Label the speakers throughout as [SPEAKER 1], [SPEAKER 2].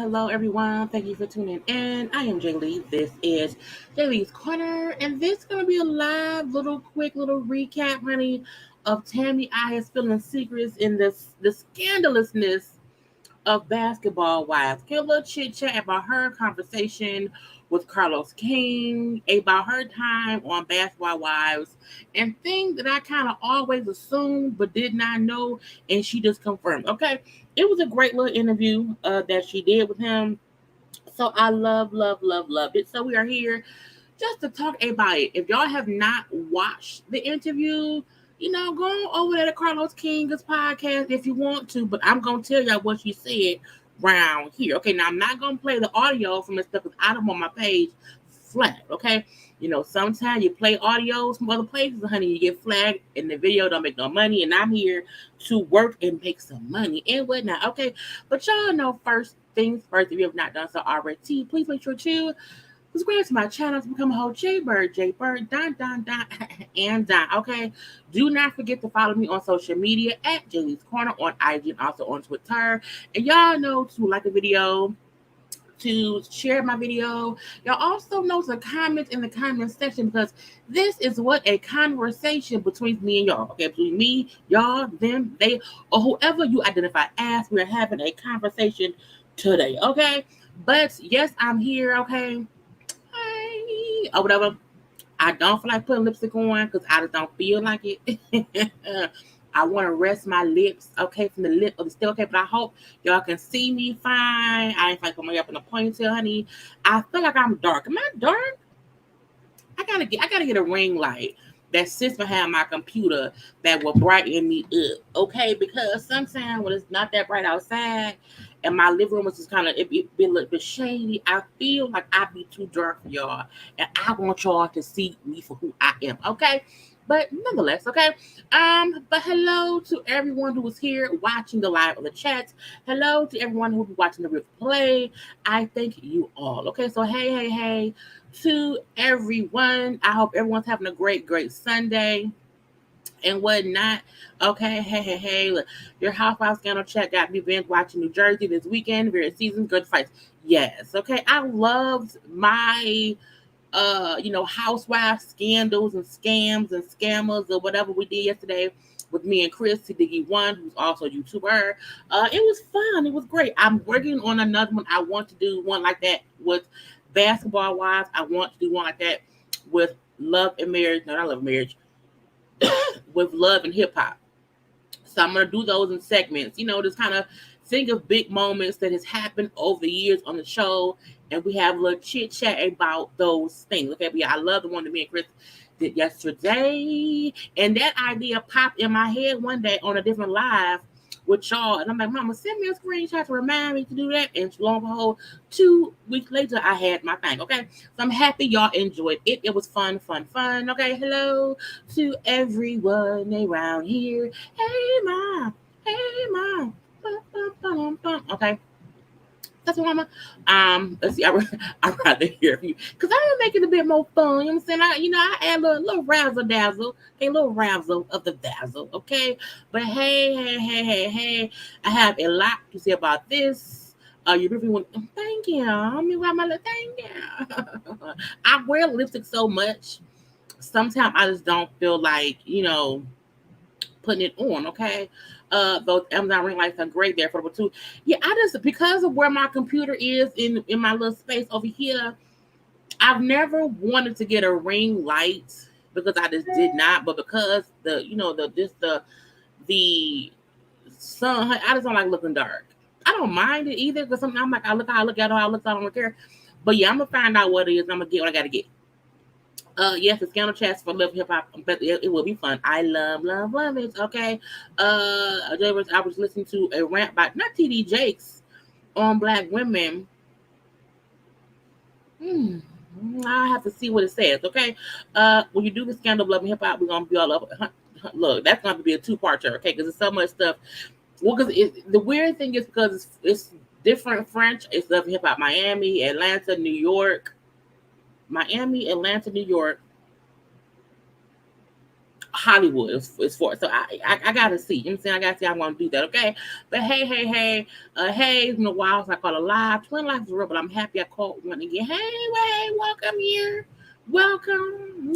[SPEAKER 1] Hello, everyone. Thank you for tuning in. I am Jaylee. This is JayLeesCorner, and this is going to be a live, quick recap, honey, of Tammy I spilling secrets in the scandalousness of Basketball Wives. Get a little chit chat about her conversation with Carlos King, about her time on Basketball Wives, and things that I kind of always assumed but did not know, and she just confirmed. Okay, it was a great little interview that she did with him. So I loved it. So we are here just to talk about it. If y'all have not watched the interview, go over there to Carlos King's podcast if you want to, but I'm going to tell y'all what she said round here. Okay, now I'm not going to play the audio from this stuff because I don't want my page flagged, okay? Sometimes you play audios from other places, honey, you get flagged and the video don't make no money, and I'm here to work and make some money and whatnot, okay? But y'all know first things first, if you have not done so already, please make sure to subscribe to my channel to become a whole JayBird, Don, okay? Do not forget to follow me on social media at JayLeesCorner on IG and also on Twitter. And y'all know to like the video, to share my video. Y'all also know to comment in the comment section because this is what a conversation between me and y'all, okay? Between me, y'all, them, they, or whoever you identify as, we're having a conversation today, okay? But yes, I'm here, okay? Hi, or whatever. I don't feel like putting lipstick on because I just don't feel like it. I want to rest my lips, okay, from the lip of the still, okay, but I hope y'all can see me fine. I ain't like put my up in a ponytail, honey. I feel like I'm dark. Am I dark? I gotta get a ring light that sits behind my computer that will brighten me up, okay? Because sometimes when it's not that bright outside and my living room is just kind of it be a little bit shady, I feel like I be too dark for y'all, and I want y'all to see me for who I am, okay? But nonetheless, okay. But hello to everyone who is here watching the live or the chat. Hello to everyone who will be watching the replay. I thank you all. Okay, so hey to everyone. I hope everyone's having a great Sunday and whatnot. Okay, hey. Look, your housewife scandal chat got me binge watching New Jersey this weekend. Various seasons, good fights. Yes, okay. I loved my housewife scandals and scams and scammers or whatever we did yesterday with me and Chris, Diggy1, who's also a YouTuber. It was fun. It was great. I'm working on another one. I want to do one like that with Basketball Wives. I want to do one like that with Love and Marriage. No, not Love and Marriage. With Love and Hip Hop. So I'm going to do those in segments. Just kind of think of big moments that has happened over the years on the show, and we have a little chit chat about those things. Okay, but yeah, I love the one that me and Chris did yesterday, and that idea popped in my head one day on a different live with y'all. And I'm like, Mama, send me a screenshot to remind me to do that. And lo and behold, 2 weeks later, I had my thing. Okay. So I'm happy y'all enjoyed it. It was fun. Okay. Hello to everyone around here. Hey, Mom. Hey, Mom. Okay. That's what Mama. Let's see. I'd rather hear from you because I want to make it a bit more fun. You know what I'm saying? I add a little razzle dazzle, a little razzle of the dazzle. Okay, but hey, I have a lot to say about this. You really want? Thank you. I mean, why my little thank you. I wear lipstick so much. Sometimes I just don't feel like putting it on, okay? Those Amazon ring lights are great there for the two. Yeah, I just because of where my computer is in my little space over here, I've never wanted to get a ring light because I just did not. But because the sun, I just don't like looking dark. I don't mind it either because sometimes I'm like I look how I look at it, how I look, I don't care. But yeah, I'm gonna find out what it is. I'm gonna get what I gotta get. Yes, the scandal chats for Love Hip Hop, but it will be fun. I love it. Okay. I was listening to a rant by not TD Jakes on Black women. I have to see what it says. Okay. When you do the scandal of Love Hip Hop, we're gonna be all up. Look, that's gonna be a 2-parter. Okay, because there's so much stuff. Well, because the weird thing is because it's different French. It's Love Hip Hop Miami, Atlanta, New York. Miami, Atlanta, New York, Hollywood is for it. So I gotta see. You know what I'm saying? I gotta see how I want to do that, okay? But hey, it's been a while since I caught a live. Twin Life is real, but I'm happy I caught one again. Hey, welcome here. Welcome,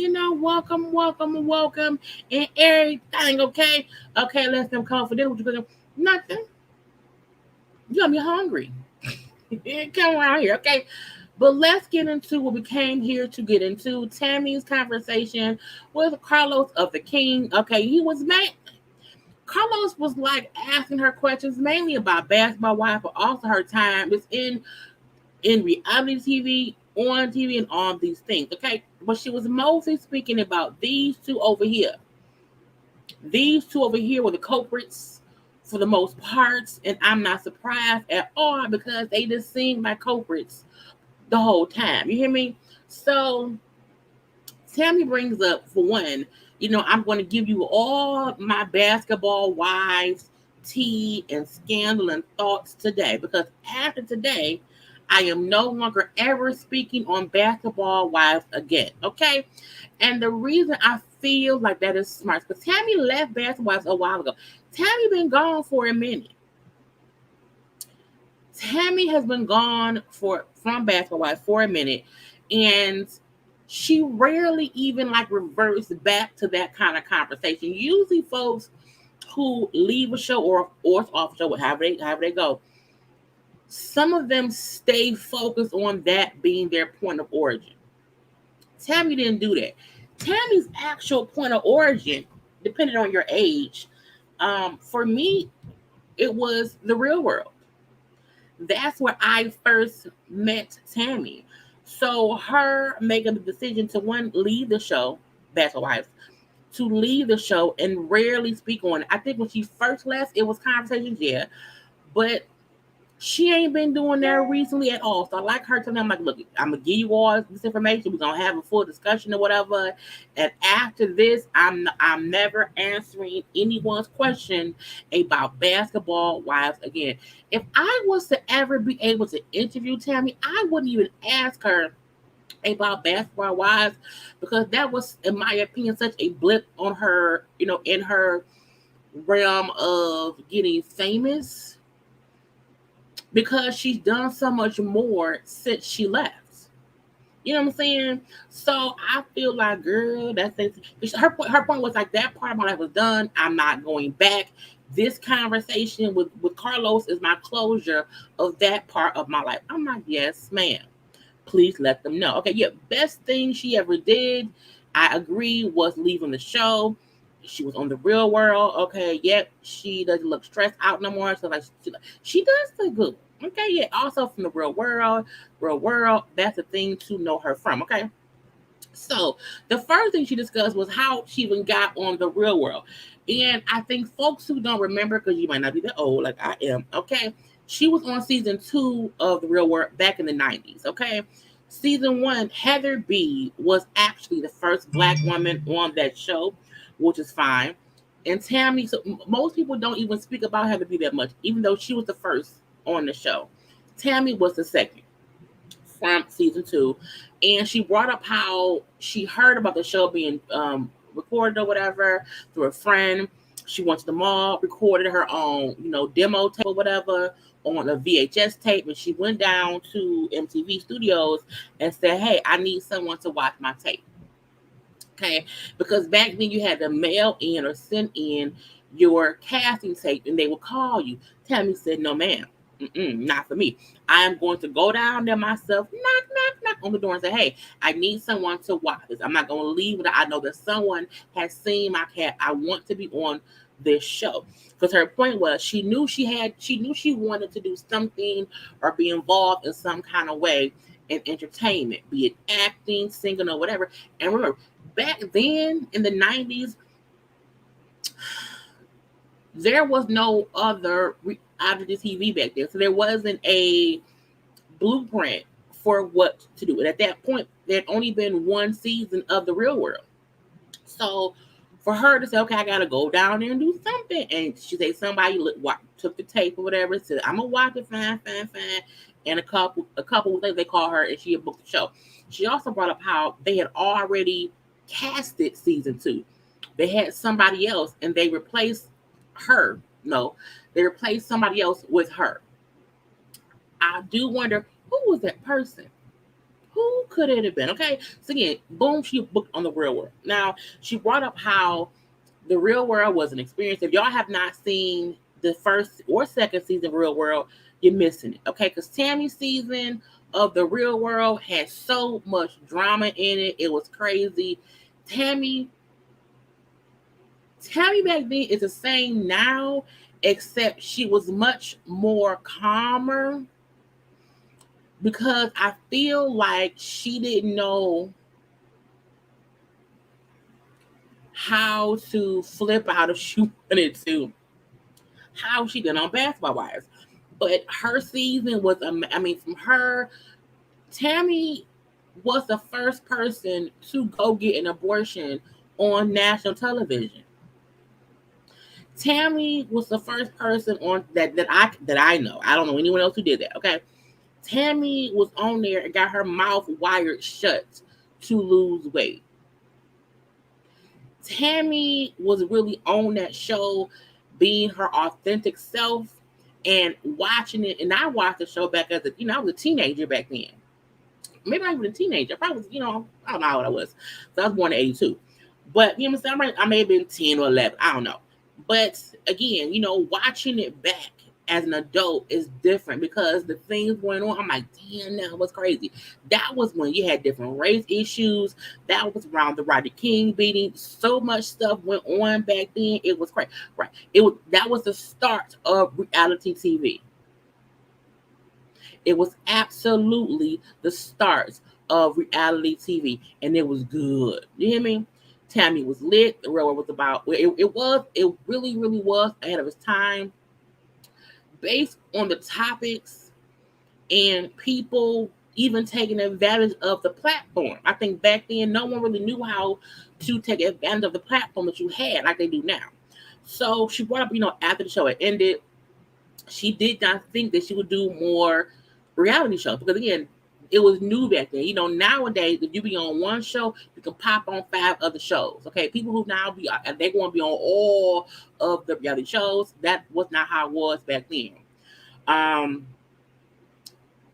[SPEAKER 1] welcome, and everything, okay? Okay, let them come for dinner. What you cooking? Nothing. You're gonna be hungry. Come around here, okay? But let's get into what we came here to get into. Tammy's conversation with Carlos of the King. Okay, Carlos was like asking her questions mainly about basketball wife, but also her time is in reality TV, on TV, and all these things. Okay, but she was mostly speaking about these two over here. These two over here were the culprits for the most parts, and I'm not surprised at all because they just seemed like culprits the whole time. You hear me? So Tammy brings up, for one, I'm going to give you all my basketball wives tea and scandal and thoughts today because after today, I am no longer ever speaking on basketball wives again. Okay? And the reason I feel like that is smart because Tammy left basketball wives a while ago. Tammy been gone for a minute. Tammy has been gone from basketball wives for a minute, and she rarely even like reverts back to that kind of conversation. Usually, folks who leave a show or off a show, however they go, some of them stay focused on that being their point of origin. Tammy didn't do that. Tammy's actual point of origin, depending on your age, for me, it was the real world. That's where I first met Tammy. So her making the decision to leave the show, Bachelor Wives, to leave the show and rarely speak on it. I think when she first left, it was conversations, yeah, but she ain't been doing that recently at all. So I like her telling them, like, look, I'm gonna give you all this information. We're gonna have a full discussion or whatever. And after this, I'm never answering anyone's question about basketball wives again. If I was to ever be able to interview Tammy, I wouldn't even ask her about basketball wives because that was, in my opinion, such a blip on her, in her realm of getting famous because she's done so much more since she left. You know what I'm saying? So I feel like, girl, that's it. Her point was like, that part of my life was done. I'm not going back. This conversation with Carlos is my closure of that part of my life. I'm like, yes, ma'am. Please let them know. Okay, yeah, best thing she ever did, I agree, was leaving the show. She was on The Real World. Okay, yep, she doesn't look stressed out no more. So like she does look good. Okay, yeah. Also from The Real World, that's a thing to know her from. Okay. So the first thing she discussed was how she even got on The Real World. And I think folks who don't remember, because you might not be that old like I am, okay, she was on season 2 of The Real World back in the 90s, okay? Season 1, Heather B was actually the first black woman on that show, which is fine. And Tammy, so most people don't even speak about Heather B that much, even though she was the first on the show. Tammy was the second from season 2, and she brought up how she heard about the show being recorded or whatever through a friend. She went to the mall, recorded her own, demo tape or whatever on a VHS tape, and she went down to MTV Studios and said, "Hey, I need someone to watch my tape." Okay, because back then you had to mail in or send in your casting tape, and they would call you. Tammy said, "No, ma'am, not for me. I am going to go down there myself, knock, knock, knock on the door, and say, hey, I need someone to watch this. I'm not going to leave it. I know that someone has seen my cat. I want to be on this show." Because her point was, she knew she wanted to do something or be involved in some kind of way in entertainment, be it acting, singing, or whatever. And remember, back then in the 90s, there was no other reality TV back then. So there wasn't a blueprint for what to do. And at that point, there had only been one season of The Real World. So for her to say, okay, I got to go down there and do something. And she said somebody took the tape or whatever, said, I'm going to watch it, fine. And a couple weeks later, they called her and she had booked the show. She also brought up how they had already casted season 2. They had somebody else and they replaced her. No, they replaced somebody else with her. I do wonder, who was that person? Who could it have been? Okay, so again, boom, she booked on The Real World. Now, she brought up how The Real World was an experience. If y'all have not seen the first or second season of Real World, you're missing it, okay? Because Tammy's season of The Real World had so much drama in it. It was crazy. Tammy back then is the same now, except she was much more calmer, because I feel like she didn't know how to flip out if she wanted to, how she did on Basketball Wives. But her season was, from her, Tammy was the first person to go get an abortion on national television. Tammy was the first person on that I know. I don't know anyone else who did that. Okay, Tammy was on there and got her mouth wired shut to lose weight. Tammy was really on that show, being her authentic self and watching it. And I watched the show back as I was a teenager back then. Maybe not even a teenager. I probably was, I don't know how old I was. So I was born in 82. But you know what I'm saying? I may have been 10 or 11. I don't know. But again, watching it back as an adult is different, because the things going on, I'm like, damn, that was crazy. That was when you had different race issues. That was around the Rodney King beating. So much stuff went on back then. It was crazy. Right. That was the start of reality TV. It was absolutely the start of reality TV, and it was good. You hear me? Tammy was lit. The Real World was about it really, really was ahead of its time, based on the topics and people even taking advantage of the platform. I think back then no one really knew how to take advantage of the platform that you had like they do now. So she brought up, after the show had ended, she did not think that she would do more reality shows, because again, it was new back then. Nowadays, if you be on one show, you can pop on 5 other shows. Okay, people who now they want to be on all of the reality shows. That was not how it was back then.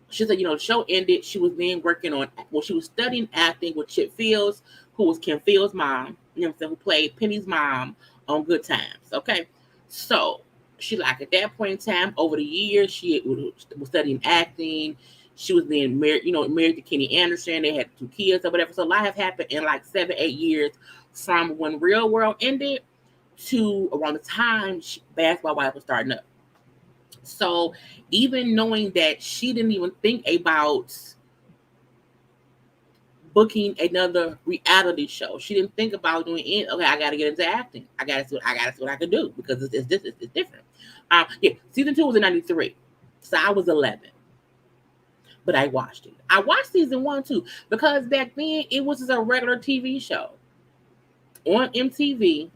[SPEAKER 1] She said, the show ended. She was then working on, she was studying acting with Chit Fields, who was Kim Fields' mom, who played Penny's mom on Good Times. Okay, so she at that point in time, over the years, she was studying acting. She was then married, married to Kenny Anderson. They had 2 kids or whatever. So a lot have happened in 7, 8 years from when Real World ended to around the time Basketball Wives was starting up. So even knowing that, she didn't even think about booking another reality show. She didn't think about doing it. Okay, I got to get into acting. I got to see what I can do because it's different. Yeah, season 2 was in '93, so I was 11, but I watched it. I watched season 1 too because back then it was just a regular TV show on MTV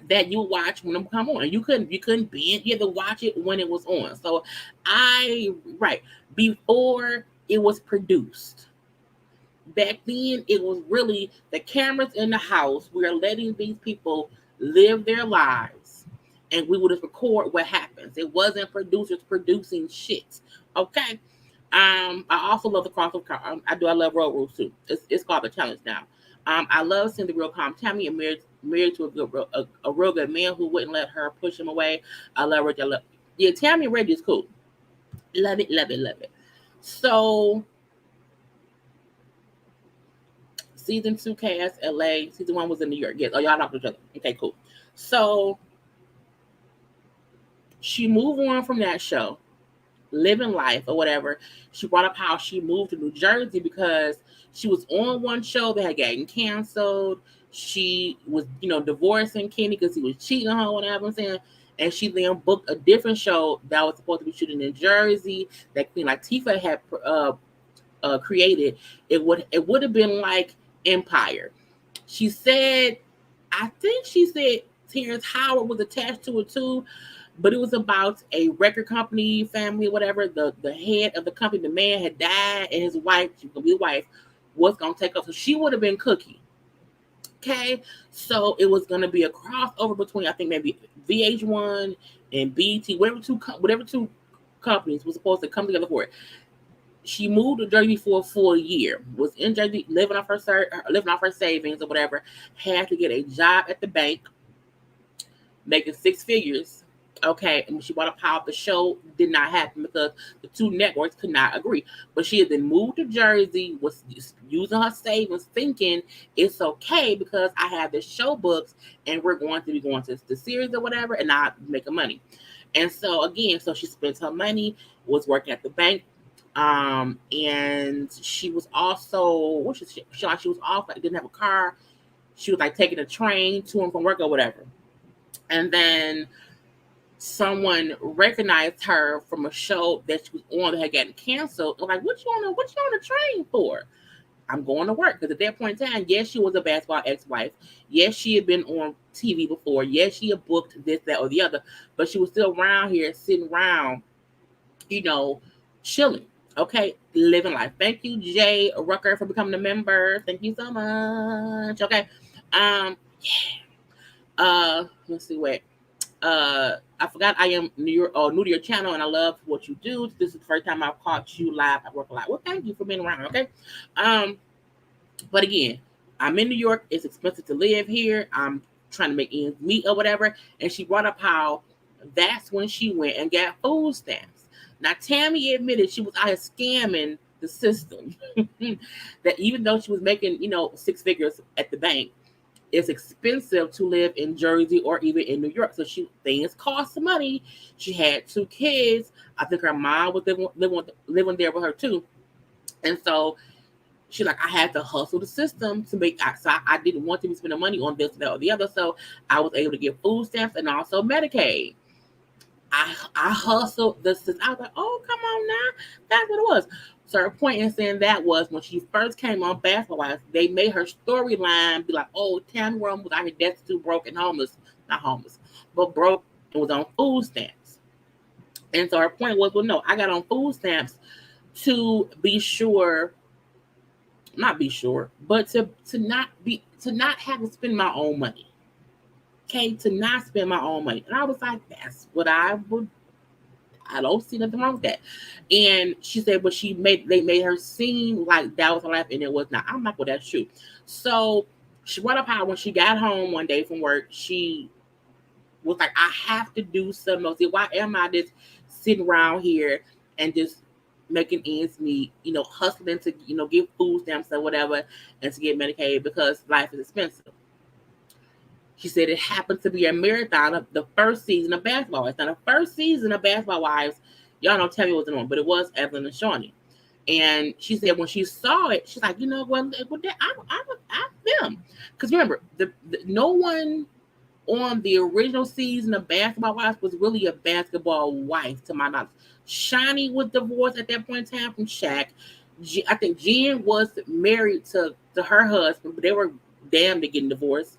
[SPEAKER 1] that you watch when it come on. You couldn't binge. You had to watch it when it was on. So right before it was produced. Back then, it was really the cameras in the house. We are letting these people live their lives, and we would just record what happens. It wasn't producers producing shit. Okay. I also love the crossover. I love Road Rules too. It's called The Challenge now. I love seeing the real calm Tammy and married to a real good man who wouldn't let her push him away. I love Reggie. Yeah, Tammy and Reggie is cool. Love it, love it, love it. So season 2 cast LA. Season 1 was in New York. Yes. Oh, y'all talk to each other. Okay, cool. So she moved on from that show, living life or whatever. She brought up how she moved to New Jersey because she was on one show that had gotten canceled. She was, divorcing Kenny because he was cheating on her, whatever I'm saying. And she then booked a different show that was supposed to be shooting in Jersey that Queen Latifah had created. It would have been like Empire. She said, I think she said Terrence Howard was attached to it too, but it was about a record company family, whatever. The head of the company, the man had died, and his wife, she was gonna be the wife, was gonna take up. So she would have been Cookie. Okay, so it was gonna be a crossover between I think maybe VH1 and BT, whatever two companies were supposed to come together for it. She moved to Jersey for a full year, was in Jersey living off her savings or whatever, had to get a job at the bank, making 6 figures. Okay, and when she bought a pile, the show did not happen because the two networks could not agree. But she had then moved to Jersey, was using her savings, thinking it's okay because I have the show books and we're going to be going to the series or whatever, and I'm making money. And so again, so she spent her money, was working at the bank, and she was also she was off, like didn't have a car. She was like taking a train to and from work or whatever. And then someone recognized her from a show that she was on that had gotten canceled. Like, what you on the train for? I'm going to work. Because at that point in time, yes, she was a basketball ex-wife. Yes, she had been on TV before. Yes, she had booked this, that, or the other. But she was still around here, sitting around, chilling. Okay, living life. Thank you, Jay Rucker, for becoming a member. Thank you so much. Okay. Yeah. Let's see what. I forgot I am new to your channel and I love what you do. This is the first time I've caught you live. I work a lot. Well, thank you for being around. Okay. But again, I'm in New York. It's expensive to live here. I'm trying to make ends meet or whatever. And she brought up how that's when she went and got food stamps. Now, Tammy admitted she was out here scamming the system. That even though she was making, 6 figures at the bank, it's expensive to live in Jersey or even in New York. So things cost money. She had 2 kids. I think her mom was living there with her too. And so she's like, I had to hustle the system to make. So I didn't want to be spending money on this, that, or the other. So I was able to get food stamps and also Medicaid. I hustled the system. I was like, oh, come on now. That's what it was. So her point in saying that was when she first came on Basketball Wives, they made her storyline be like, oh, Tammy was out here destitute, broke, and homeless. Not homeless, but broke and was on food stamps. And so her point was, well, no, I got on food stamps to be sure, not be sure, but to not have to spend my own money. Okay, to not spend my own money. And I was like, that's what I don't see nothing wrong with that. And she said, but they made her seem like that was her life, and it was not. I'm like, well, that's true. So she brought up how when she got home one day from work, she was like, I have to do something else. Why am I just sitting around here and just making ends meet, hustling to, get food stamps or whatever and to get Medicaid because life is expensive. She said it happened to be a marathon of the first season of Basketball Wives. Now, the first season of Basketball Wives, y'all know Tammy wasn't on, but it was Evelyn and Shawnee. And she said when she saw it, she's like, I'm them. Because remember, the no one on the original season of Basketball Wives was really a basketball wife, to my knowledge. Shani was divorced at that point in time from Shaq. I think Jen was married to her husband, but they were damn to getting divorced.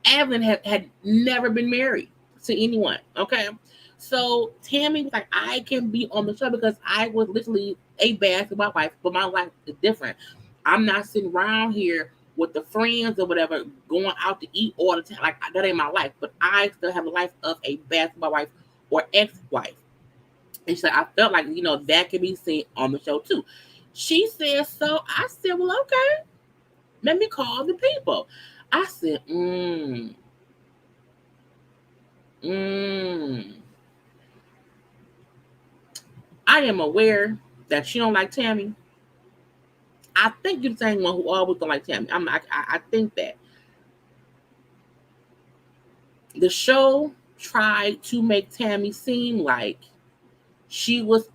[SPEAKER 1] Evelyn had never been married to anyone. Okay. So Tammy was like, I can be on the show because I was literally a basketball wife, but my life is different. I'm not sitting around here with the friends or whatever going out to eat all the time. Like, that ain't my life. But I still have the life of a basketball wife or ex-wife. And she's like, I felt like, that can be seen on the show too. She said so. I said, well, okay. Let me call the people. I said, I am aware that you don't like Tammy. I think you're the same one who always don't like Tammy. I think that the show tried to make Tammy seem like she was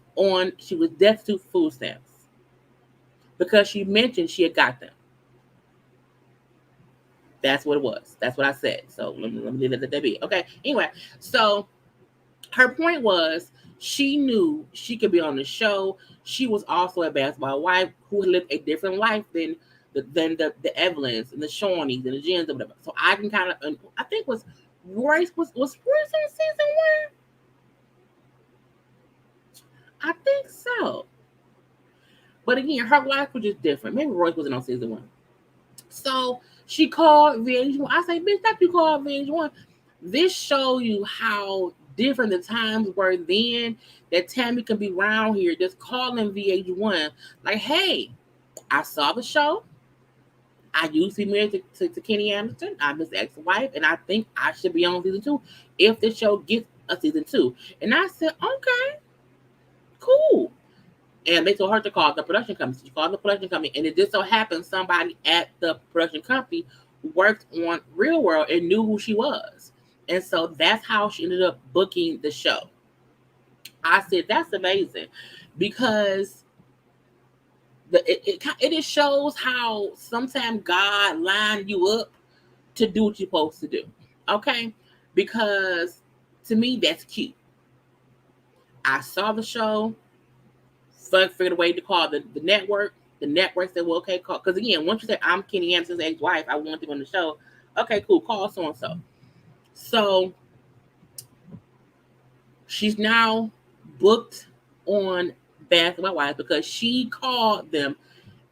[SPEAKER 1] destitute food stamps because she mentioned she had got them. That's what it was. That's what I said. So let me leave it at that be. Okay. Anyway, so her point was she knew she could be on the show. She was also a basketball wife who lived a different life than the Evelyns and the Shawnees and the Jens or whatever. So I can kind of, I think was Royce on season 1? I think so. But again, her life was just different. Maybe Royce wasn't on season 1. So she called VH1. I say, bitch, that you called VH1. This shows you how different the times were then, that Tammy can be around here just calling VH1 like, hey, I saw the show. I used to be married to Kenny Anderson. I'm his ex-wife, and I think I should be on season 2 if the show gets a season 2. And I said, okay, cool. And they told her to call the production company. She called the production company, and it just so happened somebody at the production company worked on Real World and knew who she was. And so that's how she ended up booking the show. I said, that's amazing, because it just shows how sometimes God lined you up to do what you're supposed to do. Okay? Because to me, that's cute. I saw the show. Figured a way to call the network. The network said, well, okay, call. Because again, once you say, I'm Kenny Anderson's ex-wife, I want them on the show. Okay, cool. Call so-and-so. So she's now booked on Basketball Wives because she called them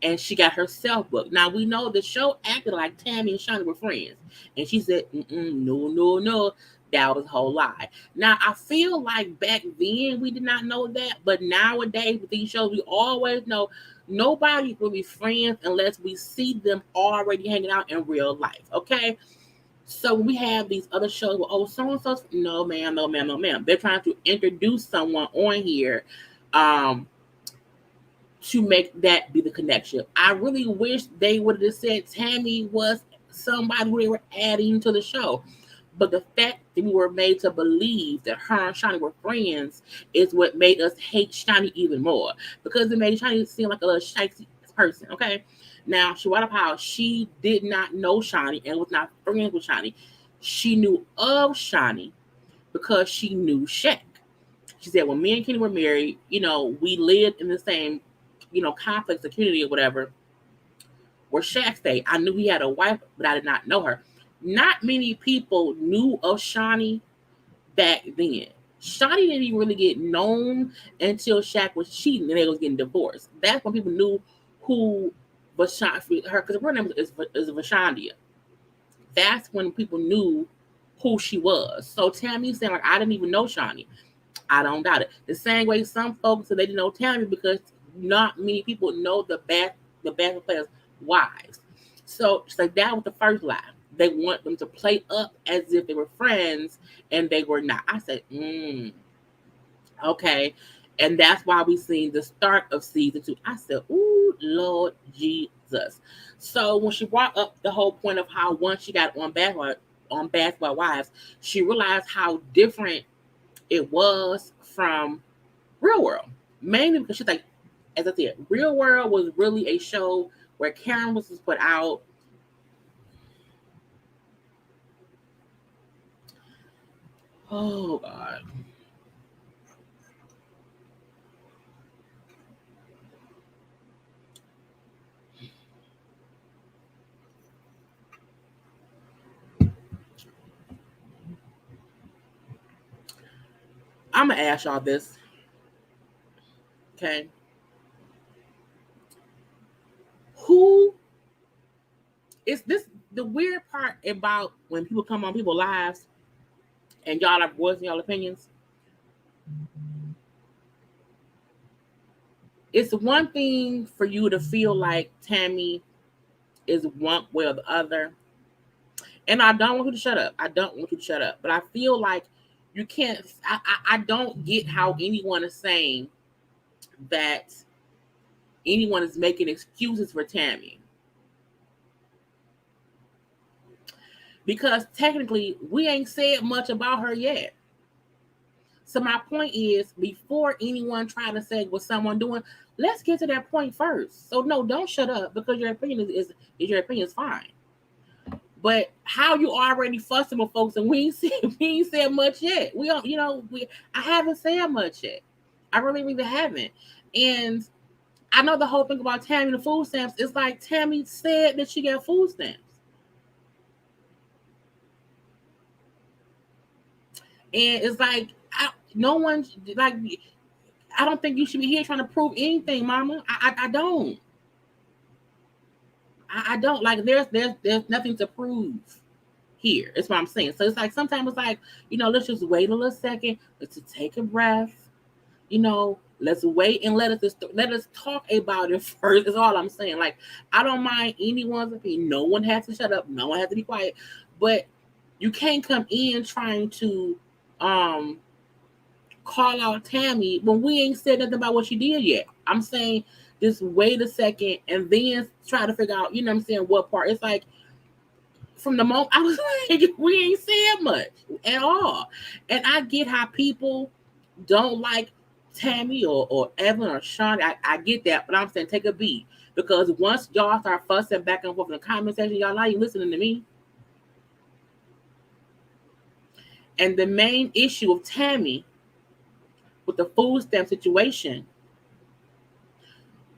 [SPEAKER 1] and she got herself booked. Now, we know the show acted like Tammy and Shani were friends. And she said, no. That was a whole lie. Now, I feel like back then we did not know that. But nowadays with these shows, we always know nobody's really friends unless we see them already hanging out in real life. Okay? So when we have these other shows, well, oh, so-and-so, no, ma'am. They're trying to introduce someone on here to make that be the connection. I really wish they would have said Tammy was somebody who they were adding to the show. But the fact that we were made to believe that her and Shani were friends is what made us hate Shani even more. Because it made Shani seem like a little shitey person, okay? Now, she brought up how she did not know Shani and was not friends with Shani. She knew of Shani because she knew Shaq. She said, when me and Kenny were married, we lived in the same, complex or community or whatever, where Shaq stayed. I knew he had a wife, but I did not know her. Not many people knew of Shani back then. Shani didn't even really get known until Shaq was cheating and they was getting divorced. That's when people knew who Vashani, her, because her name is Vashandia. That's when people knew who she was. So Tammy saying, like, I didn't even know Shani. I don't doubt it. The same way some folks said they didn't know Tammy because not many people know the basketball players' wives. So it's like that was the first lie. They want them to play up as if they were friends, and they were not. I said, okay. And that's why we seen the start of season 2. I said, ooh, Lord Jesus. So when she brought up the whole point of how once she got on Basketball Wives, she realized how different it was from Real World. Mainly because she's like, as I said, Real World was really a show where cameras was put out. Oh God. I'm gonna ask y'all this, okay? Who is this? The weird part about when people come on people's lives and y'all are voicing y'all opinions. It's one thing for you to feel like Tammy is one way or the other, and I don't want you to shut up. I don't want you to shut up, but I feel like you can't. I don't get how anyone is saying that anyone is making excuses for Tammy. Because technically, we ain't said much about her yet. So my point is, before anyone trying to say what someone doing, let's get to that point first. So no, don't shut up because your opinion is your opinion is fine. But how you already fussing with folks and we ain't said much yet. We don't, I haven't said much yet. I really haven't. And I know the whole thing about Tammy and the food stamps. It's like Tammy said that she got food stamps. And it's like no one like. I don't think you should be here trying to prove anything, Mama. I don't. I don't like. There's nothing to prove here. That's what I'm saying. So it's like sometimes it's like let's just wait a little second. Let's just take a breath. Let's wait and let us talk about it first. Is all I'm saying. Like I don't mind anyone's opinion. No one has to shut up. No one has to be quiet. But you can't come in trying to call out Tammy when we ain't said nothing about what she did yet. I'm saying just wait a second and then try to figure out, what I'm saying, what part. It's like from the moment I was like, we ain't said much at all. And I get how people don't like Tammy or Evan or Sean. I get that, but I'm saying take a beat. Because once y'all start fussing back and forth in the comment section, y'all not even listening to me. And the main issue of Tammy with the food stamp situation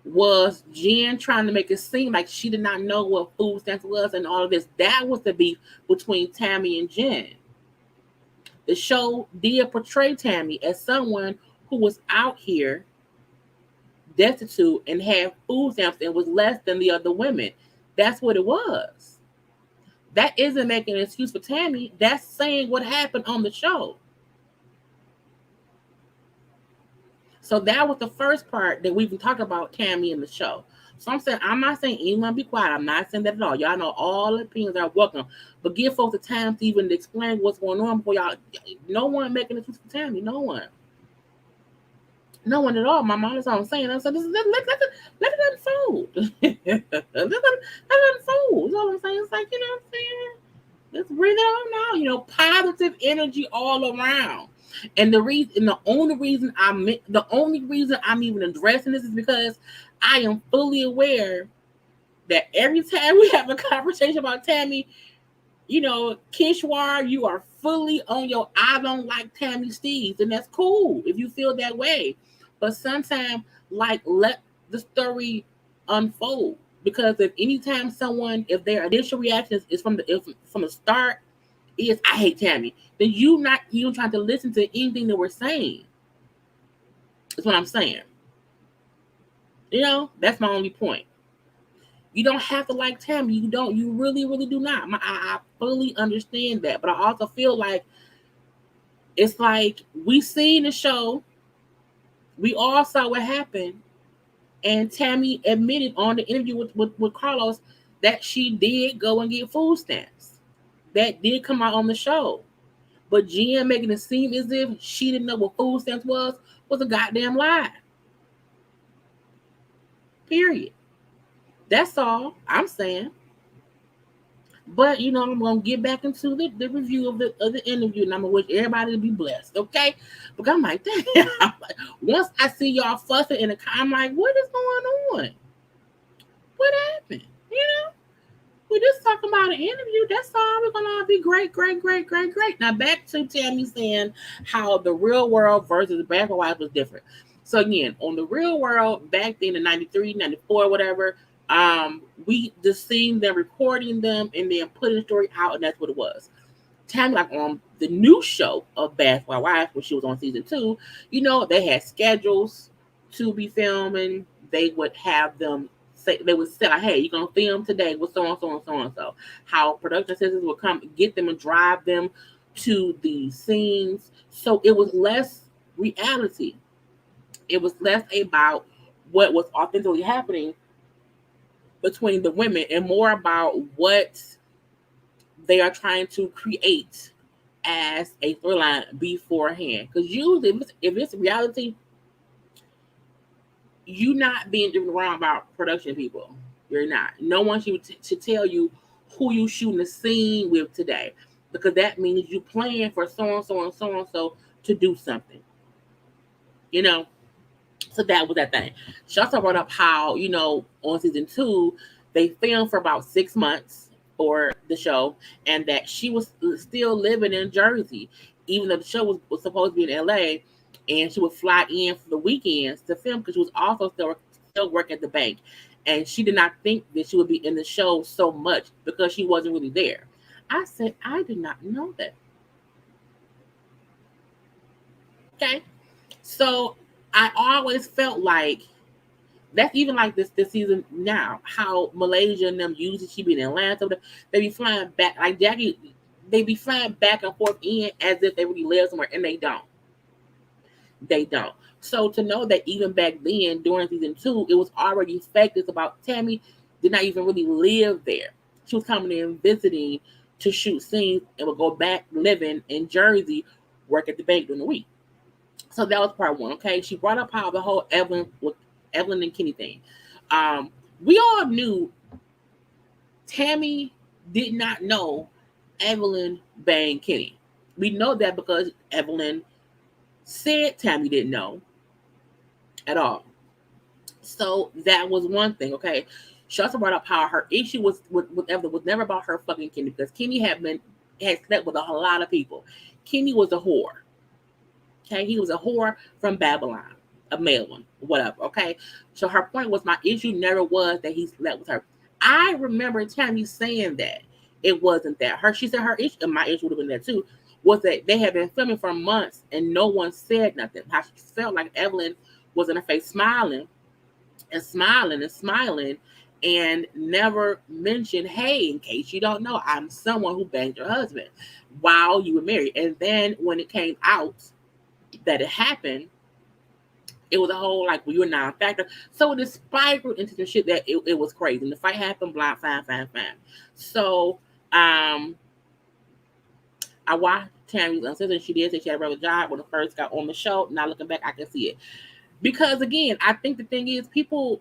[SPEAKER 1] was Jen trying to make it seem like she did not know what food stamps was and all of this. That was the beef between Tammy and Jen. The show did portray Tammy as someone who was out here destitute and had food stamps and was less than the other women. That's what it was. That isn't making an excuse for Tammy. That's saying what happened on the show. So that was the first part that we've been talking about Tammy in the show. So I'm not saying anyone be quiet. I'm not saying that at all. Y'all know all opinions are welcome. But give folks the time to even explain what's going on before y'all. No one making excuse for Tammy. No one. No one at all, Mama. That's all I'm saying. I said, let it unfold. let it unfold. That's all I'm saying. It's like, what I'm saying? Let's breathe it on now. Positive energy all around. And the only reason I'm even addressing this is because I am fully aware that every time we have a conversation about Tammy, Kishwar, you are fully on your I don't like Tammy Steves, and that's cool if you feel that way. But sometimes, let the story unfold. Because if their initial reaction is from the start is I hate Tammy, then you not even trying to listen to anything that we're saying. That's what I'm saying. That's my only point. You don't have to like Tammy. You don't. You really, really do not. I fully understand that. But I also feel like it's like we seen the show. We all saw what happened. And Tammy admitted on the interview with Carlos that she did go and get food stamps. That did come out on the show. But Jen making it seem as if she didn't know what food stamps was a goddamn lie. Period. That's all I'm saying. But I'm gonna get back into the review of the interview, and I'm gonna wish everybody to be blessed, okay? Because I'm like, damn. Once I see y'all fussing in the car, I'm like, what is going on? What happened? We're just talking about an interview. That's all. We're gonna all be great, great, great, great, great. Now back to Tammy saying how the real world versus the Back of Wives was different. So again, on the real world, back then in 93, 94, whatever, we just seen them recording them and then putting the story out, and that's what it was. Tammy, like on the new show of Basketball Wives, when she was on season 2, they had schedules to be filming. They would have them say, they would say, like, hey, you're gonna film today with so and so and so and so. How production assistants would come get them and drive them to the scenes. So it was less reality. It was less about what was authentically happening between the women and more about what they are trying to create as a storyline beforehand. Because usually, if it's reality, you not being driven around about production people. You're not. No one should tell you who you shooting the scene with today, because that means you plan for so and so and so and so to do something. You know. So that was that thing. She also brought up how, on season 2, they filmed for about 6 months for the show, and that she was still living in Jersey, even though the show was supposed to be in LA, and she would fly in for the weekends to film because she was also still working at the bank. And she did not think that she would be in the show so much because she wasn't really there. I said, I did not know that. Okay. So I always felt like that's even like this season now. How Malaysia and them usually she be in Atlanta, they be flying back like Jackie. They be flying back and forth in as if they really live somewhere, and they don't. They don't. So to know that even back then during season 2, it was already fake. It's about Tammy did not even really live there. She was coming in visiting to shoot scenes and would go back living in Jersey, work at the bank during the week. So that was part one. Okay, she brought up how the whole Evelyn and Kenny thing. We all knew Tammy did not know Evelyn banged Kenny. We know that because Evelyn said Tammy didn't know at all. So that was one thing. Okay, she also brought up how her issue was with Evelyn was never about her fucking Kenny, because Kenny had slept with a lot of people. Kenny was a whore. Okay, he was a whore from Babylon, a male one, whatever. Okay, so her point was my issue never was that he slept with her. I remember Tammy saying that it wasn't that her. She said her issue, and my issue would have been that too, was that they had been filming for months and no one said nothing. How she felt like Evelyn was in her face smiling and smiling and smiling and never mentioned, hey, in case you don't know, I'm someone who banged your husband while you were married. And then when it came out that it happened, it was a whole like, well, you're a non-factor. So it spiraled into the shit that it was crazy. And the fight happened, blind, fine. So I watched Tammy's uncensored. She did say she had a regular job when it first got on the show. Now looking back, I can see it. Because again, I think the thing is people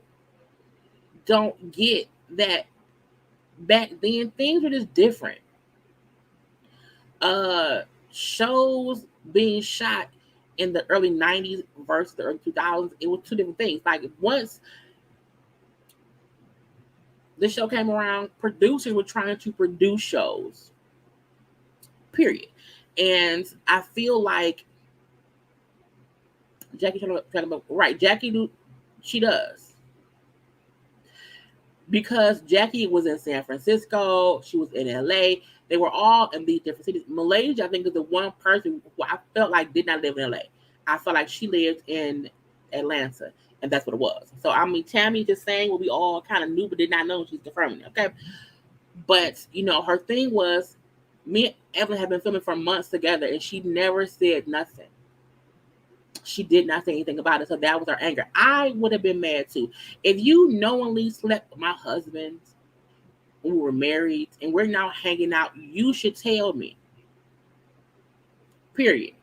[SPEAKER 1] don't get that back then things were just different. Shows being shot in the early 90s versus the early 2000s, it was two different things. Like once the show came around, producers were trying to produce shows, period. And I feel like Jackie talking about right, she does. Because Jackie was in San Francisco, she was in LA. They were all in these different cities. Malaysia, I think, is the one person who I felt like did not live in LA. I felt like she lived in Atlanta, and that's what it was. So, I mean, Tammy just saying what we all kind of knew but did not know. She's confirming it, okay? But, her thing was, me and Evelyn had been filming for months together, and she never said nothing. She did not say anything about it, so that was her anger. I would have been mad too. If you knowingly slept with my husband when we were married and we're now hanging out, you should tell me. Period.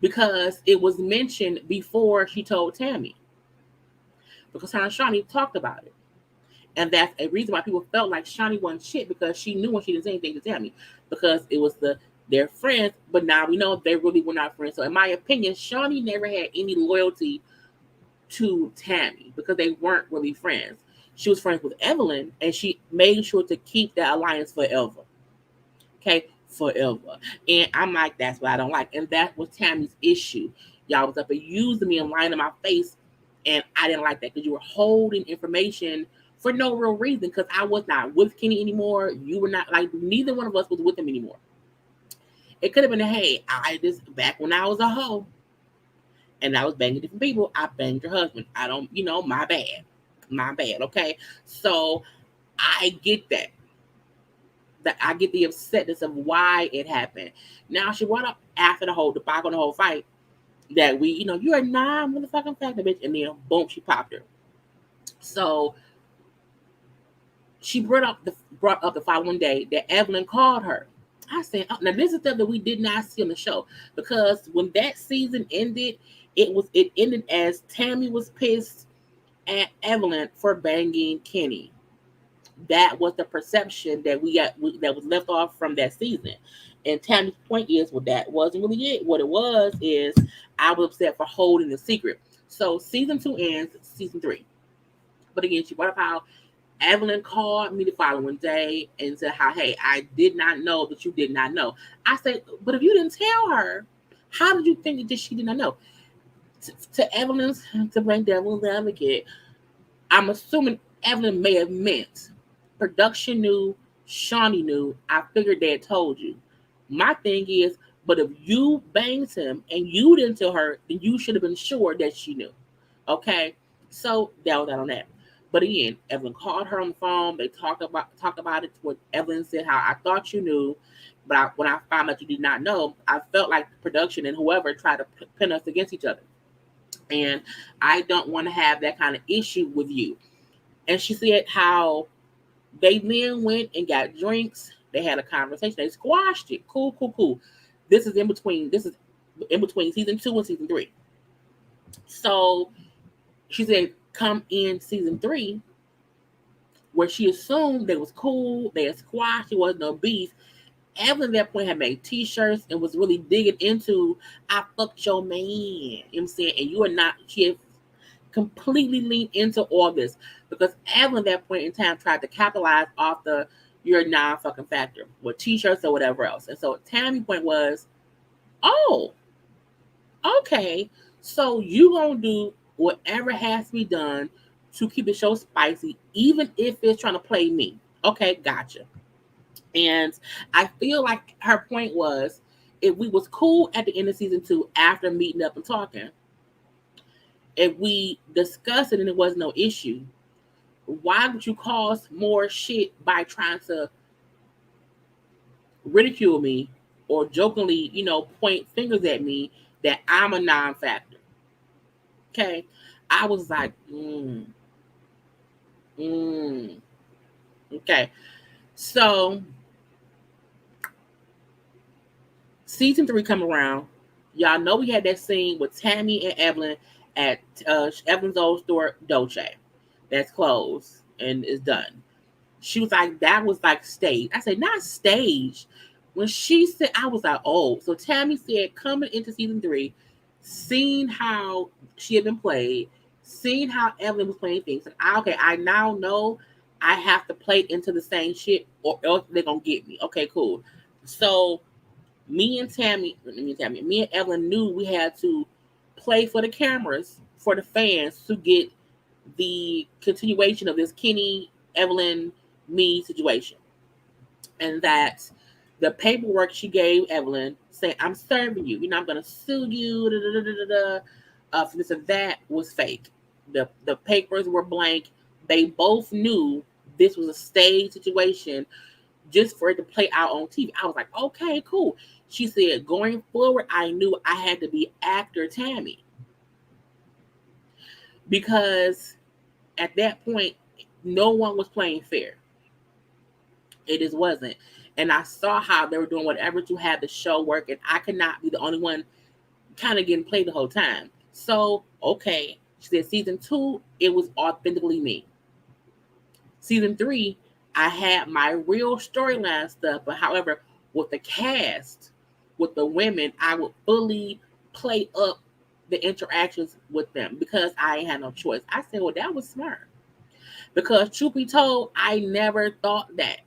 [SPEAKER 1] Because it was mentioned before she told Tammy. Because her and Shawnee talked about it. And that's a reason why people felt like Shawnee wasn't shit, because she knew when she didn't say anything to Tammy, because it was their friends. But now we know they really were not friends. So in my opinion, Shawnee never had any loyalty to Tammy because they weren't really friends. She was friends with Evelyn, and she made sure to keep that alliance forever. Okay, forever. And I'm like, that's what I don't like. And that was Tammy's issue. Y'all was up and using me and lying in my face. And I didn't like that because you were holding information for no real reason. Because I was not with Kenny anymore. You were not, like, neither one of us was with him anymore. It could have been, hey, I just, back when I was a hoe and I was banging different people, I banged your husband. I don't, my bad. My bad, okay? So I get that. I get the upsetness of why it happened. Now she brought up after the whole debacle, the whole fight, that you're a non-motherfucking factor, bitch, and then boom, she popped her. So she brought up the following day that Evelyn called her. I said, oh, now this is stuff that we did not see on the show, because when that season ended, it ended as Tammy was pissed at Evelyn for banging Kenny. That was the perception that we got, that was left off from that season. And Tammy's point is, well, that wasn't really it. What it was is, I was upset for holding the secret. So season 2 ends season 3. But again, she brought up how Evelyn called me the following day and said how, hey, I did not know that you did not know. I said, but if you didn't tell her, how did you think that she did not know? To Evelyn's, to bring devil's advocate, I'm assuming Evelyn may have meant production knew, Shawnee knew. I figured they had told you. My thing is, but if you banged him and you didn't tell her, then you should have been sure that she knew. Okay, so that was that on that. But again, Evelyn called her on the phone. They talked about it. What Evelyn said, how I thought you knew, but when I found out you did not know, I felt like production and whoever tried to pin us against each other. And I don't want to have that kind of issue with you. And she said how they then went and got drinks. They had a conversation. They squashed it. Cool. This is in between season 2 and season 3. So she said, come in season 3, where she assumed they was cool. They had squashed. It wasn't no beef. Evelyn at that point had made t-shirts and was really digging into, I fucked your man. You know what I'm saying? And you are not, she had completely leaned into all this, because Evelyn at that point in time tried to capitalize off the you're non-fucking factor with t-shirts or whatever else. And so Tammy's point was, oh, okay, so you gonna do whatever has to be done to keep the show spicy, even if it's trying to play me. Okay, gotcha. And I feel like her point was, if we was cool at the end of season 2 after meeting up and talking, if we discussed it and it was no issue, why would you cause more shit by trying to ridicule me or jokingly, point fingers at me that I'm a non-factor? Okay. I was like, okay. So season 3 come around. Y'all know we had that scene with Tammy and Evelyn at Evelyn's old store, Dolce. That's closed and is done. She was like, that was like staged. I said, not staged. When she said, I was like, oh. So Tammy said, coming into season 3, seeing how she had been played, seeing how Evelyn was playing things, like, okay, I now know I have to play into the same shit or else they're going to get me. Okay, cool. So me and Evelyn knew we had to play for the cameras, for the fans, to get the continuation of this Kenny, Evelyn, me situation. And that the paperwork she gave Evelyn saying, I'm serving you, I'm going to sue you, for this and that, was fake. The papers were blank. They both knew this was a stage situation just for it to play out on TV. I was like, okay, cool. She said, going forward, I knew I had to be actor Tammy. Because at that point, no one was playing fair. It just wasn't. And I saw how they were doing whatever to have the show work, and I could not be the only one kind of getting played the whole time. So, okay. She said season 2, it was authentically me. Season 3, I had my real storyline stuff, but however, with the cast, with the women, I would fully play up the interactions with them because I ain't had no choice. I said, well, that was smart. Because truth be told, I never thought that.